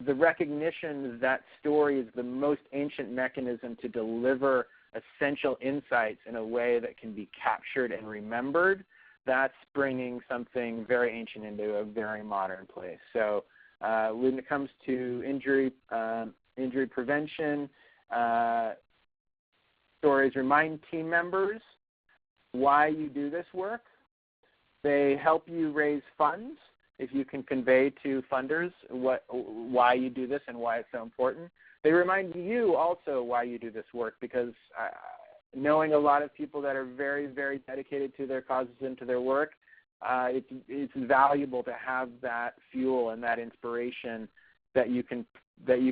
[SPEAKER 2] the recognition that story is the most ancient mechanism to deliver essential insights in a way that can be captured and remembered, that's bringing something very ancient into a very modern place. So when it comes to injury prevention, stories remind team members why you do this work. They help you raise funds if you can convey to funders why you do this and why it's so important. They remind you also why you do this work, because knowing a lot of people that are very, very dedicated to their causes and to their work, it's valuable to have that fuel and that inspiration that you can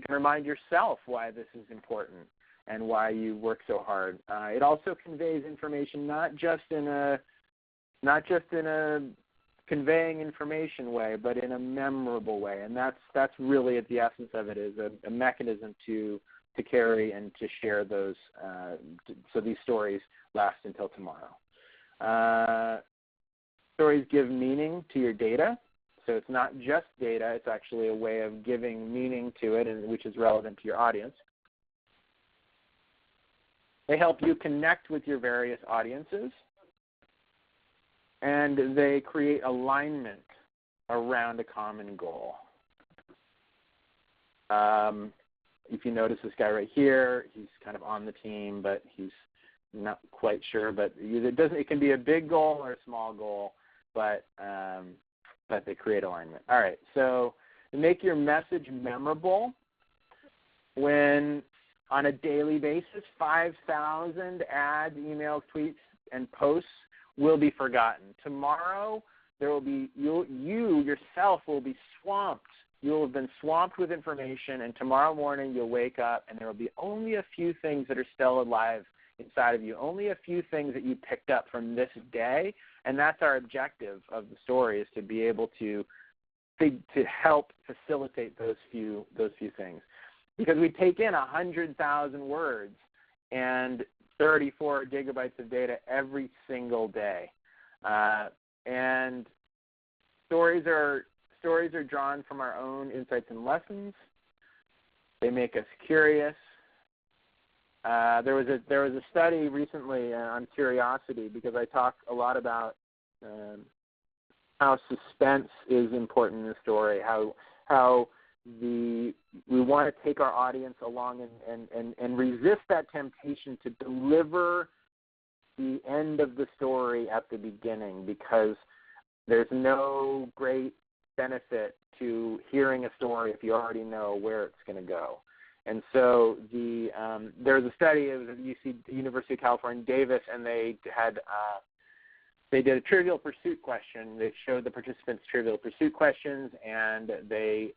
[SPEAKER 2] remind yourself why this is important and why you work so hard. It also conveys information not just in a conveying information way, but in a memorable way, and that's really at the essence of it, is a mechanism to carry and to share those, so these stories last until tomorrow. Stories give meaning to your data, so it's not just data, it's actually a way of giving meaning to it, and which is relevant to your audience. They help you connect with your various audiences, and they create alignment around a common goal. If you notice this guy right here, he's kind of on the team, but he's not quite sure. But it can be a big goal or a small goal, but they create alignment. All right, so to make your message memorable, when on a daily basis, 5,000 ads, emails, tweets, and posts will be forgotten. Tomorrow, there will be you yourself will be swamped. You'll have been swamped with information, and tomorrow morning you'll wake up, and there will be only a few things that are still alive inside of you, only a few things that you picked up from this day, and that's our objective of the story, is to be able to help facilitate those few things. Because we take in 100,000 words and 34 gigabytes of data every single day. And stories are drawn from our own insights and lessons. They make us curious. There was a study recently on curiosity, because I talk a lot about how suspense is important in the story, how we want to take our audience along and resist that temptation to deliver the end of the story at the beginning, because there's no great benefit to hearing a story if you already know where it's going to go. And so there was a study of the University of California, Davis, and they did a Trivial Pursuit question. They showed the participants Trivial Pursuit questions, and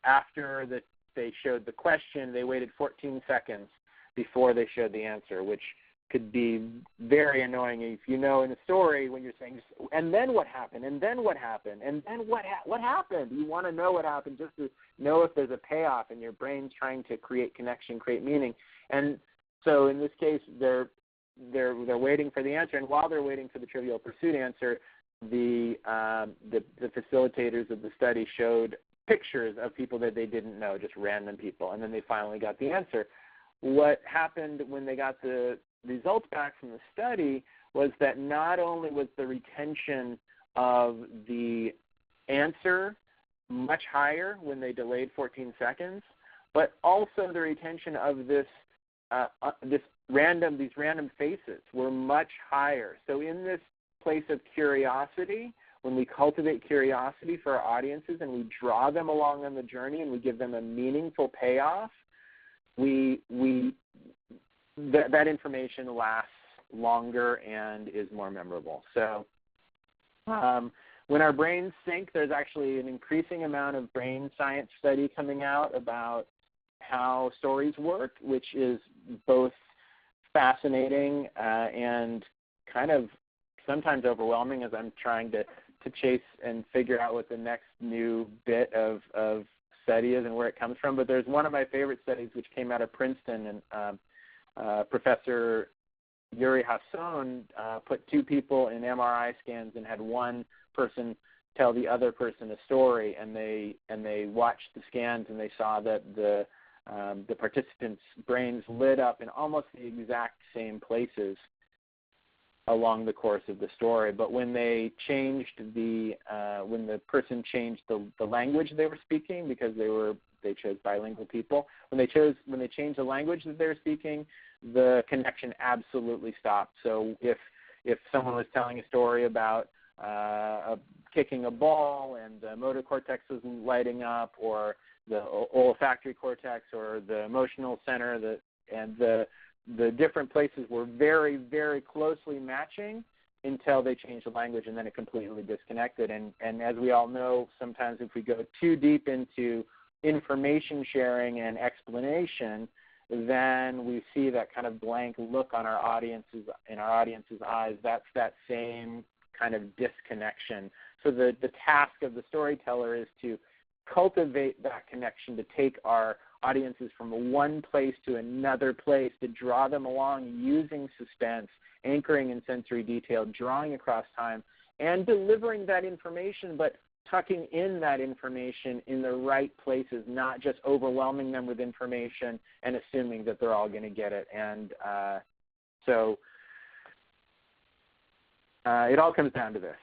[SPEAKER 2] after they showed the question, they waited 14 seconds before they showed the answer, which could be very annoying if you know in a story when you're saying, and then what happened, and then what happened, and then what happened. You want to know what happened just to know if there's a payoff, and your brain's trying to create connection, create meaning. And so in this case, they're waiting for the answer, and while they're waiting for the Trivial Pursuit answer, the facilitators of the study showed pictures of people that they didn't know, just random people, and then they finally got the answer. What happened when they got the results back from the study was that not only was the retention of the answer much higher when they delayed 14 seconds, but also the retention of these random faces were much higher. So in this place of curiosity, when we cultivate curiosity for our audiences and we draw them along on the journey and we give them a meaningful payoff, that information lasts longer and is more memorable. So when our brains sync, there's actually an increasing amount of brain science study coming out about how stories work, which is both fascinating and kind of sometimes overwhelming as I'm trying to chase and figure out what the next new bit of study is and where it comes from. But there's one of my favorite studies which came out of Princeton, and Professor Yuri Hasson put two people in MRI scans and had one person tell the other person a story, and they watched the scans and they saw that the participants' brains lit up in almost the exact same places along the course of the story. But when they changed when the person changed the language they were speaking, because they chose bilingual people, when they changed the language that they were speaking, the connection absolutely stopped. So if someone was telling a story about kicking a ball and the motor cortex wasn't lighting up, or the olfactory cortex or the emotional center, and the different places were very, very closely matching until they changed the language, and then it completely disconnected. And as we all know, sometimes if we go too deep into information sharing and explanation, then we see that kind of blank look on our audience's eyes. That's that same kind of disconnection. So the task of the storyteller is to cultivate that connection, to take our audiences from one place to another place, to draw them along using suspense, anchoring in sensory detail, drawing across time, and delivering that information, but tucking in that information in the right places, not just overwhelming them with information and assuming that they're all going to get it. And So it all comes down to this.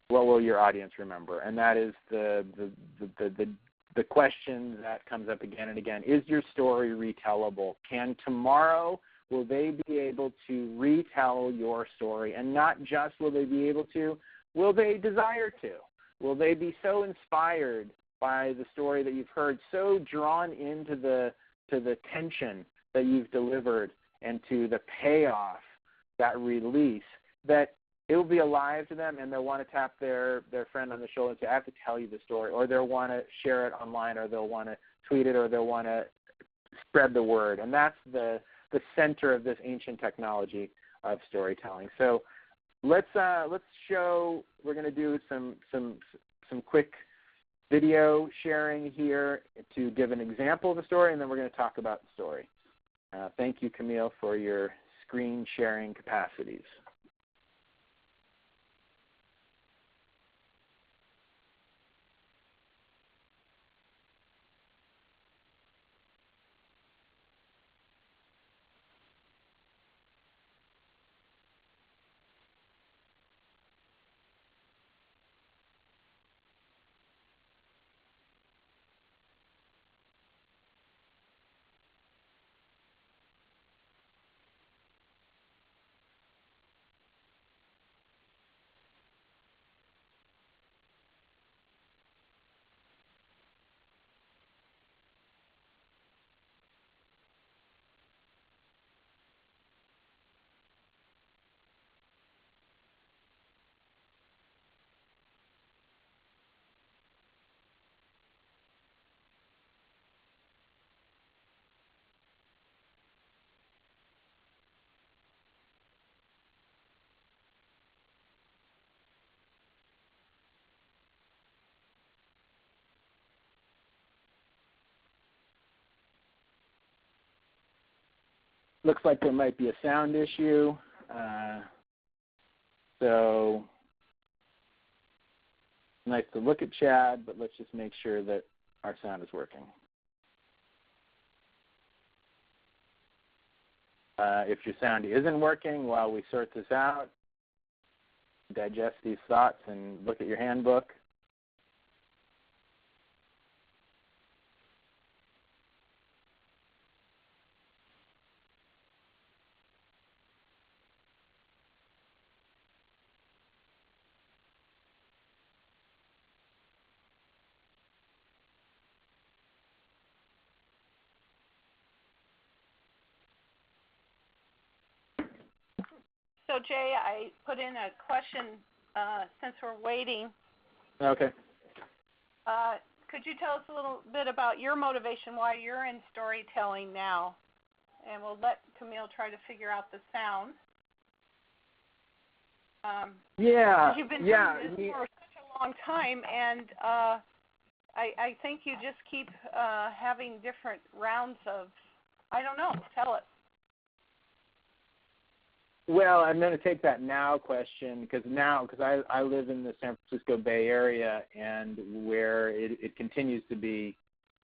[SPEAKER 2] What will your audience remember? And that is the question that comes up again and again. Is your story retellable? Will they be able to retell your story? And not just will they be able to, will they desire to? Will they be so inspired by the story that you've heard, so drawn into the tension that you've delivered and to the payoff, that release, that it will be alive to them, and they'll want to tap their friend on the shoulder and say, I have to tell you the story, or they'll want to share it online, or they'll want to tweet it, or they'll want to spread the word. And that's the center of this ancient technology of storytelling. So let's show. We're going to do some quick video sharing here to give an example of the story, and then we're going to talk about the story. Thank you, Camille, for your screen sharing capacities. Looks like there might be a sound issue. So nice to look at Chad, but let's just make sure that our sound is working. If your sound isn't working while we sort this out, digest these thoughts and look at your handbook.
[SPEAKER 1] So, Jay, I put in a question since we're waiting.
[SPEAKER 2] Okay.
[SPEAKER 1] Could you tell us a little bit about your motivation, why you're in storytelling now? And we'll let Camille try to figure out the sound.
[SPEAKER 2] Yeah.
[SPEAKER 1] You've been doing this for such a long time, and I think you just keep having different rounds of, I don't know, tell it.
[SPEAKER 2] Well, I'm going to take that now question because I live in the San Francisco Bay Area, and where it continues to be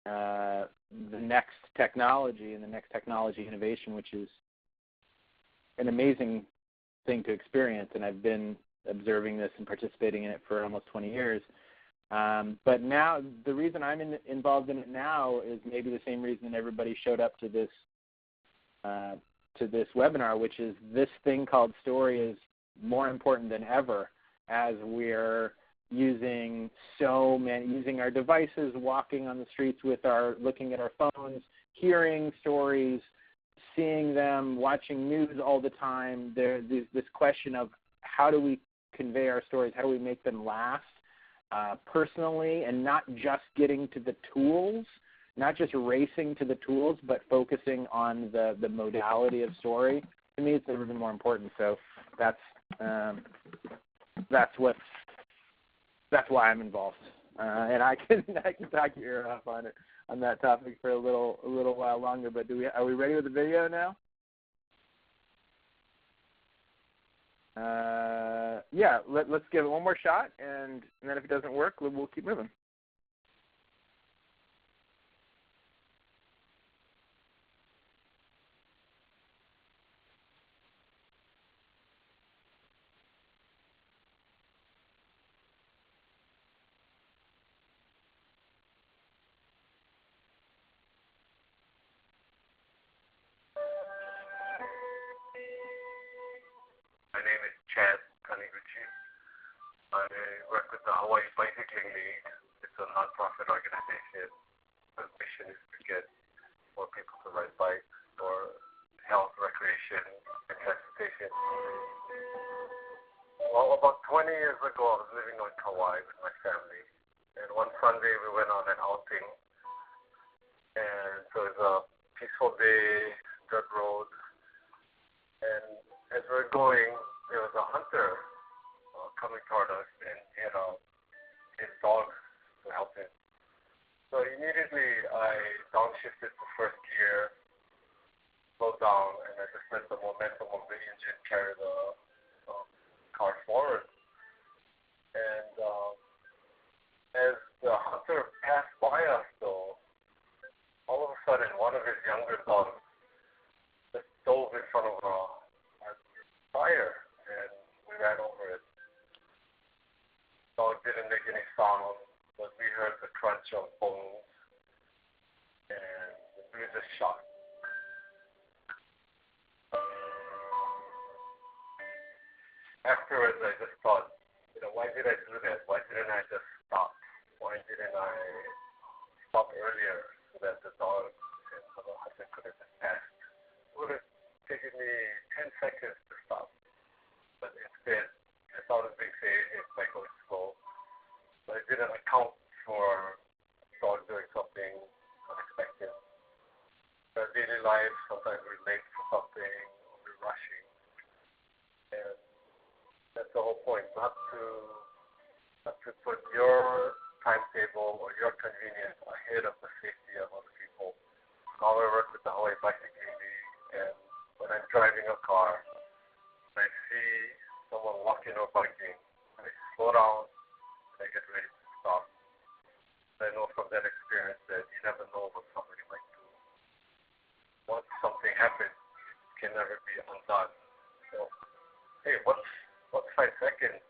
[SPEAKER 2] the next technology and the next technology innovation, which is an amazing thing to experience. And I've been observing this and participating in it for almost 20 years. But now the reason I'm involved in it now is maybe the same reason everybody showed up to this webinar, which is this thing called story is more important than ever as we're using using our devices, walking on the streets looking at our phones, hearing stories, seeing them, watching news all the time. There's this question of how do we convey our stories, how do we make them last personally, and not just getting to the tools, not just racing to the tools, but focusing on the modality of story. To me, it's never been more important. So that's why I'm involved, and I can talk your ear off on that topic for a little while longer. But are we ready with the video now? Yeah, let's give it one more shot, and then if it doesn't work, we'll keep moving.
[SPEAKER 3] Chad Taniguchi. I work with the Hawaii Bicycling League. It's a non-profit organization. The mission is to get more people to ride bikes for health, recreation, and transportation. Well, about 20 years ago, I was living on Kauai with my family. And one Sunday, we went on an outing. And so it was a peaceful day, dirt road. And as we were going, there was a hunter coming toward us, and he had his dog to help him. So immediately, I downshifted to first gear, slowed down, and I just let the momentum of the engine carry the car forward. And as the hunter passed by us, though, all of a sudden, one of his younger dogs just dove in front of our tire, and we ran over it. The dog didn't make any sound, but we heard the crunch of bones, and we were just shocked. Afterwards, I just thought, why did I do that? Why didn't I just stop? Why didn't I stop earlier so that the dog and the husband could have just passed? It would have taken me 10 seconds to stop. But instead, I thought it was being safe by going slow. But I didn't account for dogs doing something unexpected. In our daily life, sometimes we're late for something, or we're rushing. And that's the whole point, not to put your timetable or your convenience ahead of the safety of other people. Now I work with the Hawaii Bicycling League, and when I'm driving a car, when I see someone walking or biking, I slow down and I get ready to stop. I know from that experience that you never know what somebody might do. Once something happens, it can never be undone. So, hey, what's 5 seconds?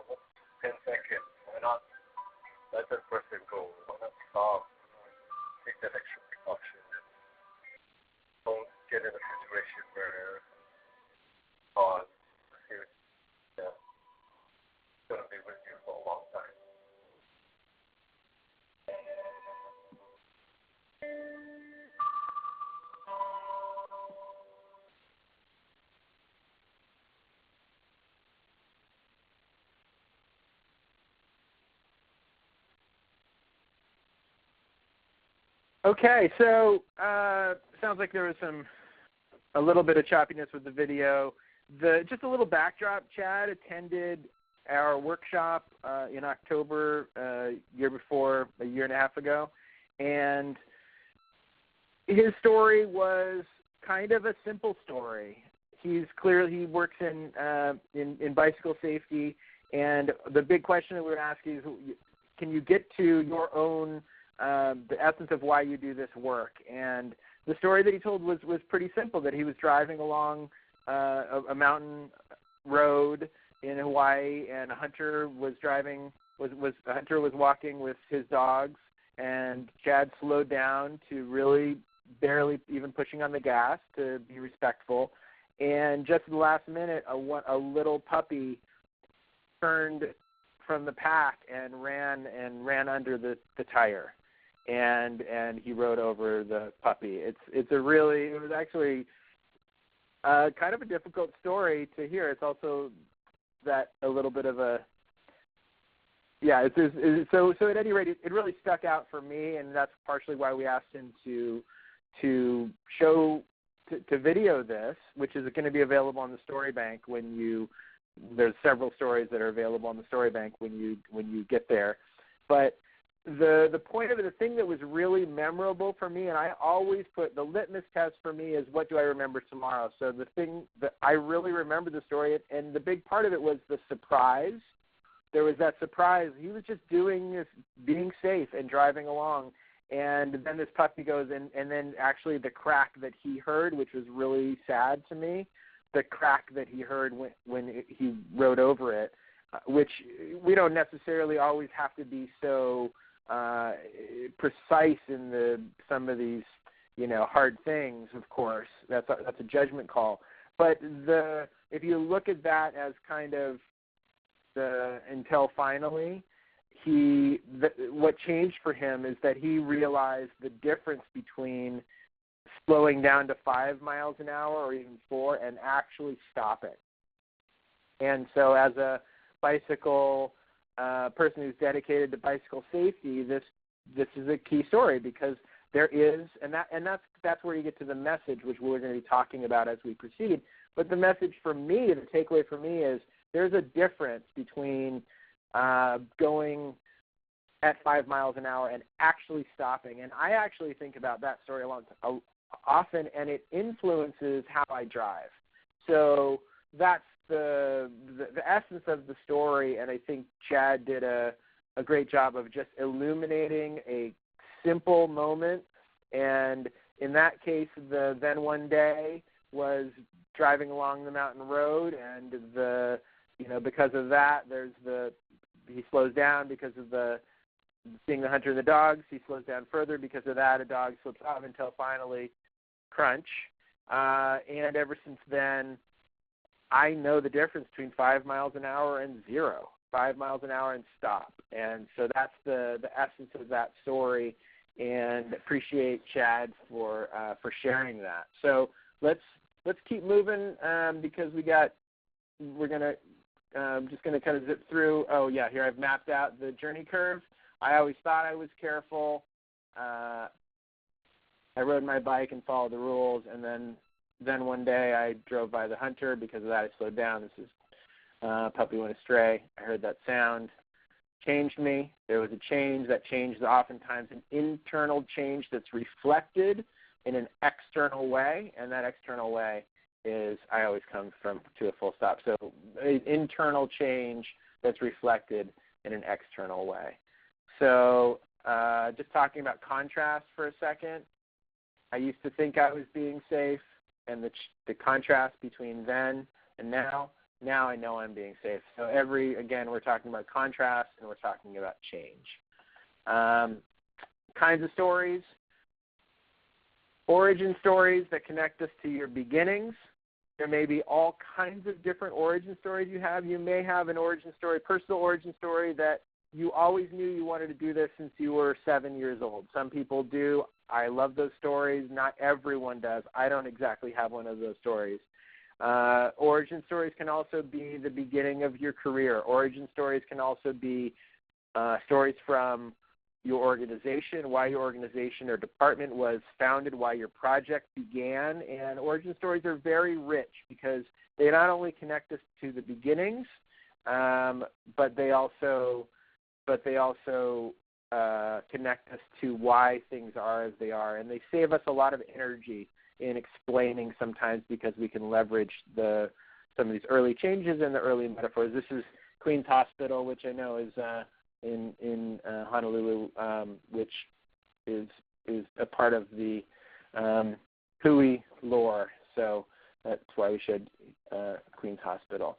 [SPEAKER 3] What's 10 seconds? Why not let that person go? Why not stop? Take that extra precaution and don't get in a situation where it's going to be with you for a long time.
[SPEAKER 2] Okay, so sounds like there was a little bit of choppiness with the video. Just a little backdrop. Chad attended our workshop in October, a year and a half ago, and his story was kind of a simple story. He works in bicycle safety, and the big question that we were asking is, can you get to your own the essence of why you do this work? And the story that he told was pretty simple, that he was driving along a mountain road in Hawaii, and a hunter was walking with his dogs, and Chad slowed down to really barely even pushing on the gas to be respectful, and just at the last minute a little puppy turned from the pack and ran under the tire, and he rode over the puppy. It was actually kind of a difficult story to hear. It's also that a little bit of a so at any rate, it really stuck out for me, and that's partially why we asked him to video this, which is going to be available on the Story Bank there's several stories that are available on the Story Bank when you get there. But the point of it, the thing that was really memorable for me, and I always put the litmus test for me is, what do I remember tomorrow? So the thing that I really remember the story, and the big part of it was the surprise. There was that surprise. He was just doing this, being safe and driving along, and then this puppy goes in, and then actually the crack that he heard, which was really sad to me, the crack that he heard when he rode over it, which we don't necessarily always have to be so precise in some of these hard things. Of course, that's a judgment call. But if you look at that as kind of the until finally, what changed for him is that he realized the difference between slowing down to 5 miles an hour or even 4 and actually stopping. And so as a bicycle person who's dedicated to bicycle safety, this is a key story, because there is, and that's where you get to the message, which we're going to be talking about as we proceed. But the message for me, the takeaway for me is there's a difference between going at 5 miles an hour and actually stopping. And I actually think about that story often, and it influences how I drive. So that's the essence of the story, and I think Chad did a great job of just illuminating a simple moment. And in that case, the then one day was driving along the mountain road, and because of that, he slows down because of seeing the hunter and the dogs. He slows down further because of that. A dog slips off until finally crunch. And ever since then, I know the difference between 5 miles an hour and 0, 5 miles an hour and stop. And so that's the essence of that story, and appreciate Chad for sharing that. So let's keep moving, because we're gonna just gonna kind of zip through. Oh yeah, here I've mapped out the journey curve. I always thought I was careful. I rode my bike and followed the rules, and then one day I drove by the hunter. Because of that, I slowed down. This is puppy went astray. I heard that sound, changed me. There was a change. That change is oftentimes an internal change that's reflected in an external way, and that external way is I always come to a full stop. So an internal change that's reflected in an external way. So just talking about contrast for a second, I used to think I was being safe, and the contrast between then and now I know I'm being safe. So again, we're talking about contrast, and we're talking about change. Kinds of stories. Origin stories that connect us to your beginnings. There may be all kinds of different origin stories you have. You may have an origin story, personal origin story, that you always knew you wanted to do this since you were 7 years old. Some people do. I love those stories. Not everyone does. I don't exactly have one of those stories. Origin stories can also be the beginning of your career. Origin stories can also be stories from your organization, why your organization or department was founded, why your project began. And origin stories are very rich because they not only connect us to the beginnings, but they also connect us to why things are as they are. And they save us a lot of energy in explaining sometimes, because we can leverage some of these early changes and the early metaphors. This is Queen's Hospital, which I know is in Honolulu, which is a part of the Hui lore. So that's why we should Queen's Hospital.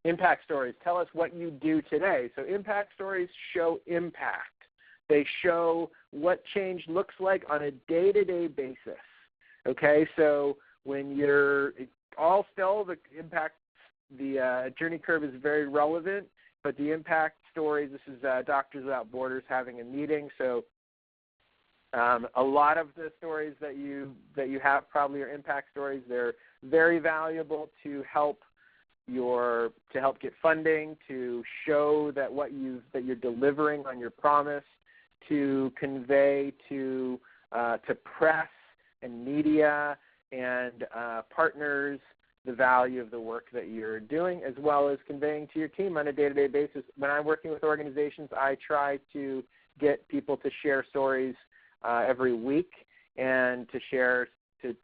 [SPEAKER 2] Impact stories. Tell us what you do today. So impact stories show impact. They show what change looks like on a day-to-day basis. Okay, so when you're all still, the impact, the journey curve is very relevant, but the impact stories, this is Doctors Without Borders having a meeting. So a lot of the stories that you have probably are impact stories. They're very valuable to help get funding, to show that that you're delivering on your promise, to convey to press and media and partners the value of the work that you're doing, as well as conveying to your team on a day-to-day basis. When I'm working with organizations, I try to get people to share stories every week, and to share to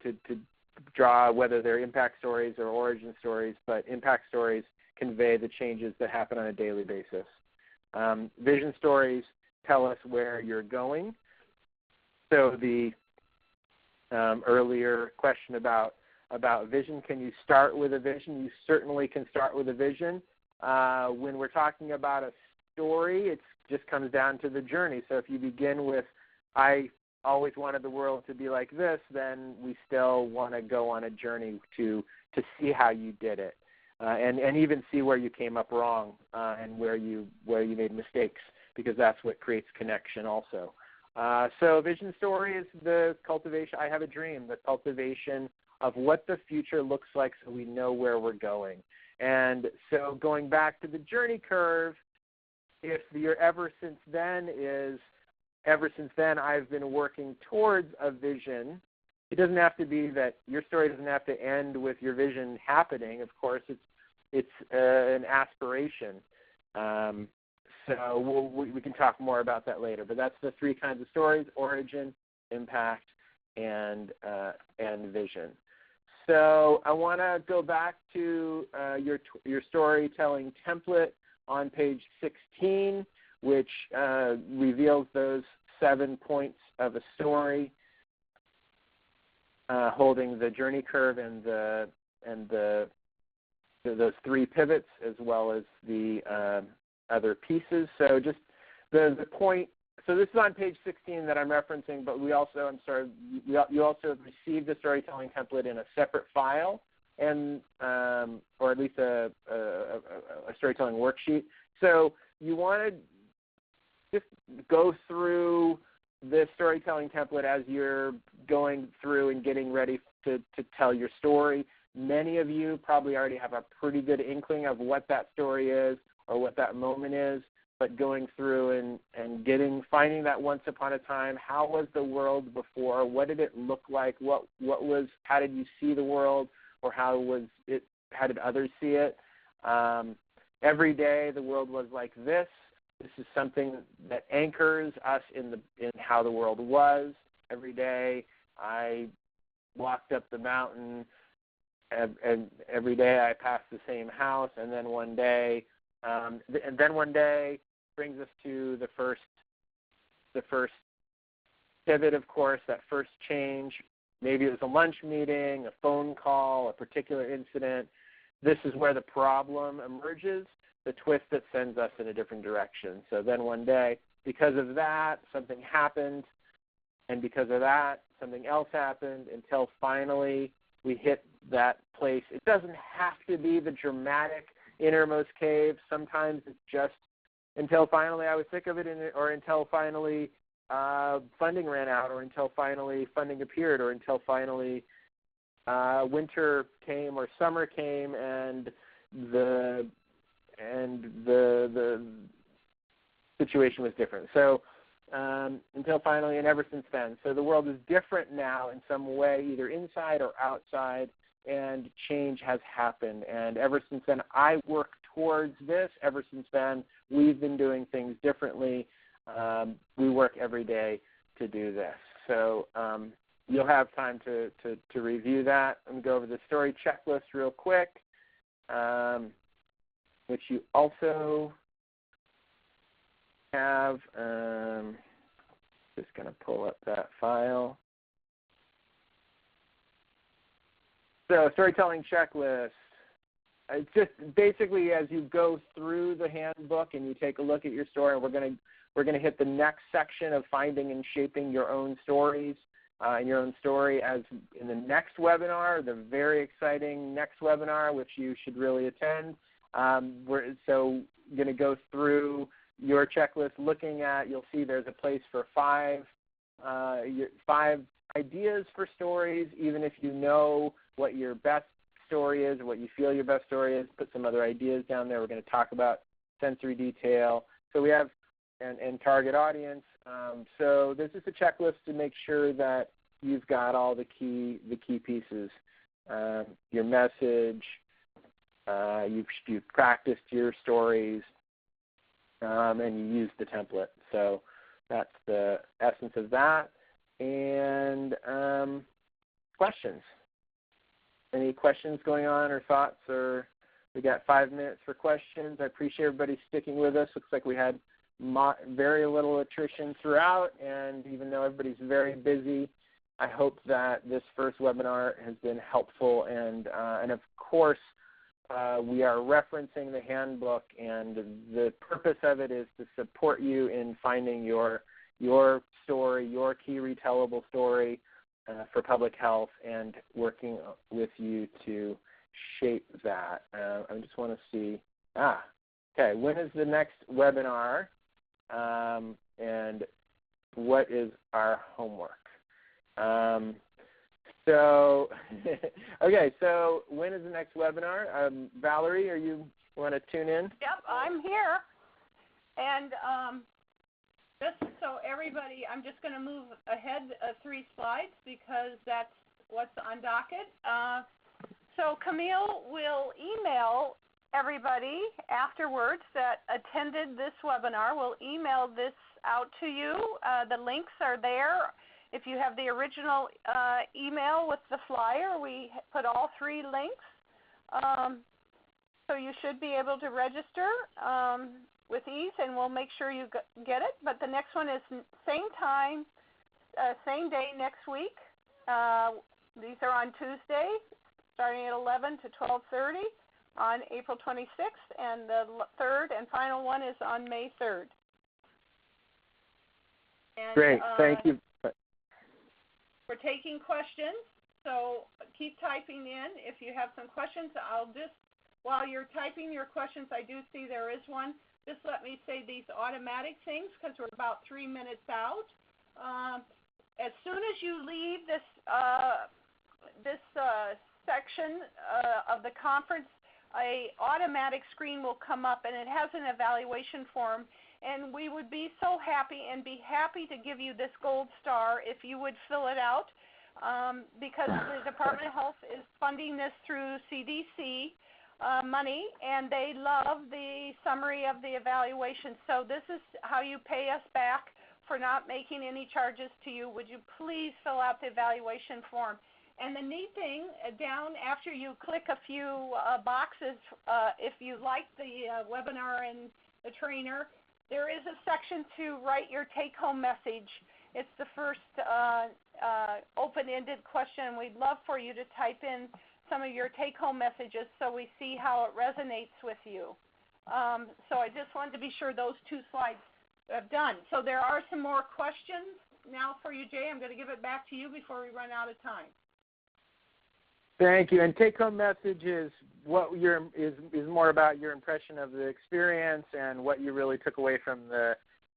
[SPEAKER 2] draw, whether they're impact stories or origin stories, but impact stories convey the changes that happen on a daily basis. Vision stories tell us where you're going. So the earlier question about vision, can you start with a vision? You certainly can start with a vision. When we're talking about a story, it just comes down to the journey. So if you begin with, I always wanted the world to be like this, then we still want to go on a journey to to see how you did it, and even see where you came up wrong and where you made mistakes, because that's what creates connection also. So vision story is the cultivation. I have a dream, the cultivation of what the future looks like so we know where we're going. And so going back to the journey curve, if your ever since then I've been working towards a vision. It doesn't have to be that your story doesn't have to end with your vision happening. Of course, it's an aspiration. So we can talk more about that later. But that's the three kinds of stories: origin, impact, and vision. So I want to go back to your storytelling template on page 16, which reveals those 7 points of a story, holding the journey curve and those 3 pivots, as well as the other pieces. So just the point. So this is on page 16 that I'm referencing, but you also have received the storytelling template in a separate file, and or at least a storytelling worksheet. So you want to just go through this storytelling template as you're going through and getting ready to tell your story. Many of you probably already have a pretty good inkling of what that story is or what that moment is, but going through and finding that once upon a time, how was the world before? What did it look like? How did you see the world, or how did others see it? Every day the world was like this. This is something that anchors us in how the world was. Every day I walked up the mountain, and every day I passed the same house, and then one day brings us to the first pivot, of course, that first change. Maybe it was a lunch meeting, a phone call, a particular incident. This is where the problem emerges, the twist that sends us in a different direction. So then one day, because of that, something happened, and because of that, something else happened, until finally we hit that place. It doesn't have to be the dramatic innermost cave. Sometimes it's just until finally I was sick of it, or until finally funding ran out, or until finally funding appeared, or until finally winter came or summer came, and the situation was different. So until finally, and ever since then. So the world is different now in some way, either inside or outside, and change has happened. And ever since then, I work towards this. Ever since then, we've been doing things differently. We work every day to do this. So you'll have time to review that and go over the story checklist real quick, which you also have. Just going to pull up that file. So storytelling checklist. It's just basically as you go through the handbook and you take a look at your story, we're going to hit the next section of finding and shaping your own stories and your own story as in the next webinar, the very exciting next webinar, which you should really attend. We're going to go through your checklist, looking at, you'll see there's a place for 5 ideas for stories. Even if you know what your best story is or what you feel your best story is, put some other ideas down there. We're going to talk about sensory detail. So we have and target audience. So this is a checklist to make sure that you've got all the key pieces. Your message, you've practiced your stories, and you use the template. So that's the essence of that. And questions. Any questions going on or thoughts? Or we got 5 minutes for questions. I appreciate everybody sticking with us. Looks like we had very little attrition throughout, and even though everybody's very busy, I hope that this first webinar has been helpful. And of course, we are referencing the handbook, and the purpose of it is to support you in finding your story, your key retellable story for public health, and working with you to shape that. I just want to see. Okay. When is the next webinar? And what is our homework? So, okay. So when is the next webinar? Valerie, you want to tune in?
[SPEAKER 1] Yep, I'm here. And just so everybody, I'm just going to move ahead 3 slides because that's what's on docket. So Camille will email everybody afterwards that attended this webinar. We'll email this out to you. The links are there. If you have the original email with the flyer, we put all 3 links. So you should be able to register with ease, and we'll make sure you get it. But the next one is same time, same day next week. These are on Tuesday, starting at 11 to 12:30 on April 26th, and the third and final one is on May 3rd. And,
[SPEAKER 2] great, thank you.
[SPEAKER 1] We're taking questions, so keep typing in. If you have some questions, I'll just, while you're typing your questions, I do see there is one. Just let me say these automatic things because we're about 3 minutes out. As soon as you leave this section of the conference, a automatic screen will come up, and it has an evaluation form. And we would be so happy and be happy to give you this gold star if you would fill it out, because the Department of Health is funding this through CDC money, and they love the summary of the evaluation. So this is how you pay us back for not making any charges to you. Would you please fill out the evaluation form? And the neat thing, down after you click a few boxes, if you like the webinar and the trainer, there is a section to write your take-home message. It's the first open-ended question. We'd love for you to type in some of your take-home messages so we see how it resonates with you. So I just wanted to be sure those 2 slides have done. So there are some more questions now for you, Jay. I'm going to give it back to you before we run out of time.
[SPEAKER 2] Thank you. And take-home message is what is more about your impression of the experience and what you really took away from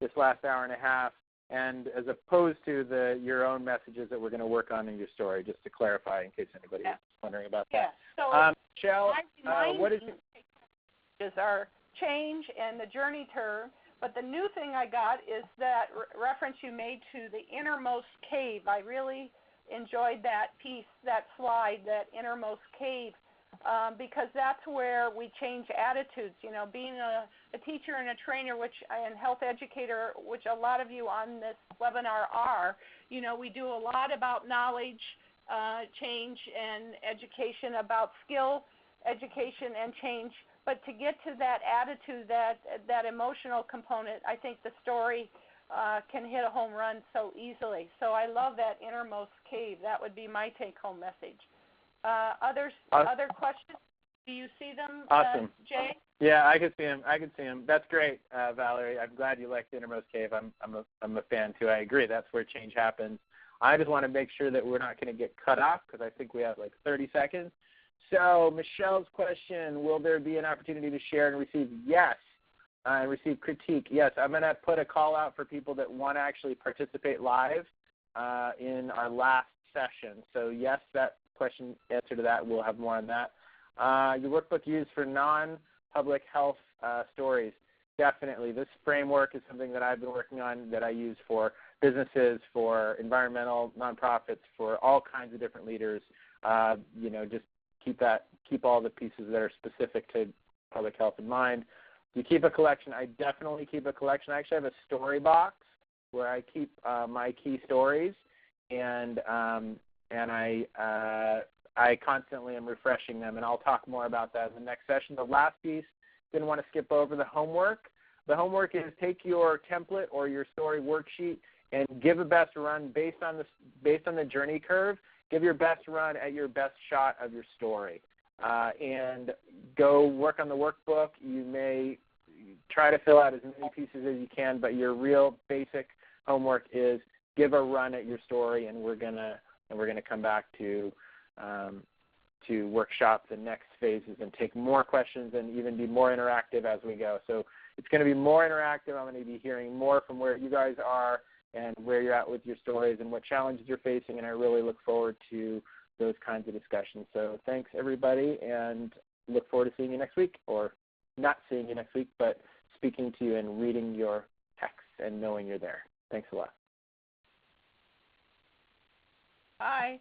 [SPEAKER 2] this last hour and a half, and as opposed to your own messages that we're going to work on in your story, just to clarify in case anybody is wondering about that.
[SPEAKER 1] So
[SPEAKER 2] Michelle, what is
[SPEAKER 1] our change and the journey term, but the new thing I got is that reference you made to the innermost cave. I really enjoyed that piece, that slide, that innermost cave, because that's where we change attitudes. You know, being a teacher and a trainer, and health educator, which a lot of you on this webinar are, you know, we do a lot about knowledge change and education, about skill education and change. But to get to that attitude, that emotional component, I think the story can hit a home run so easily. So I love that innermost cave. That would be my take-home message. Other questions? Do you see them,
[SPEAKER 2] awesome.
[SPEAKER 1] Jay?
[SPEAKER 2] Yeah, I can see them. That's great, Valerie. I'm glad you like the innermost cave. I'm a fan too. I agree. That's where change happens. I just want to make sure that we're not going to get cut off because I think we have like 30 seconds. So Michelle's question: will there be an opportunity to share and receive? Yes. And receive critique. Yes, I'm going to put a call out for people that want to actually participate live in our last session. So yes, that question, answer to that, we'll have more on that. Your workbook used for non-public health stories. Definitely. This framework is something that I've been working on that I use for businesses, for environmental nonprofits, for all kinds of different leaders. You know, just keep all the pieces that are specific to public health in mind. You keep a collection. I definitely keep a collection. I actually have a story box where I keep my key stories, and I constantly am refreshing them, and I'll talk more about that in the next session. The last piece, didn't want to skip over the homework. The homework is take your template or your story worksheet and give a best run based on the journey curve. Give your best run at your best shot of your story. And go work on the workbook. You may try to fill out as many pieces as you can, but your real basic homework is give a run at your story, and we're gonna come back to to workshops and next phases and take more questions and even be more interactive as we go. So it's going to be more interactive. I'm going to be hearing more from where you guys are and where you're at with your stories and what challenges you're facing, and I really look forward to those kinds of discussions. So thanks, everybody, and look forward to seeing you next week, or not seeing you next week, but speaking to you and reading your text and knowing you're there. Thanks a lot.
[SPEAKER 1] Bye.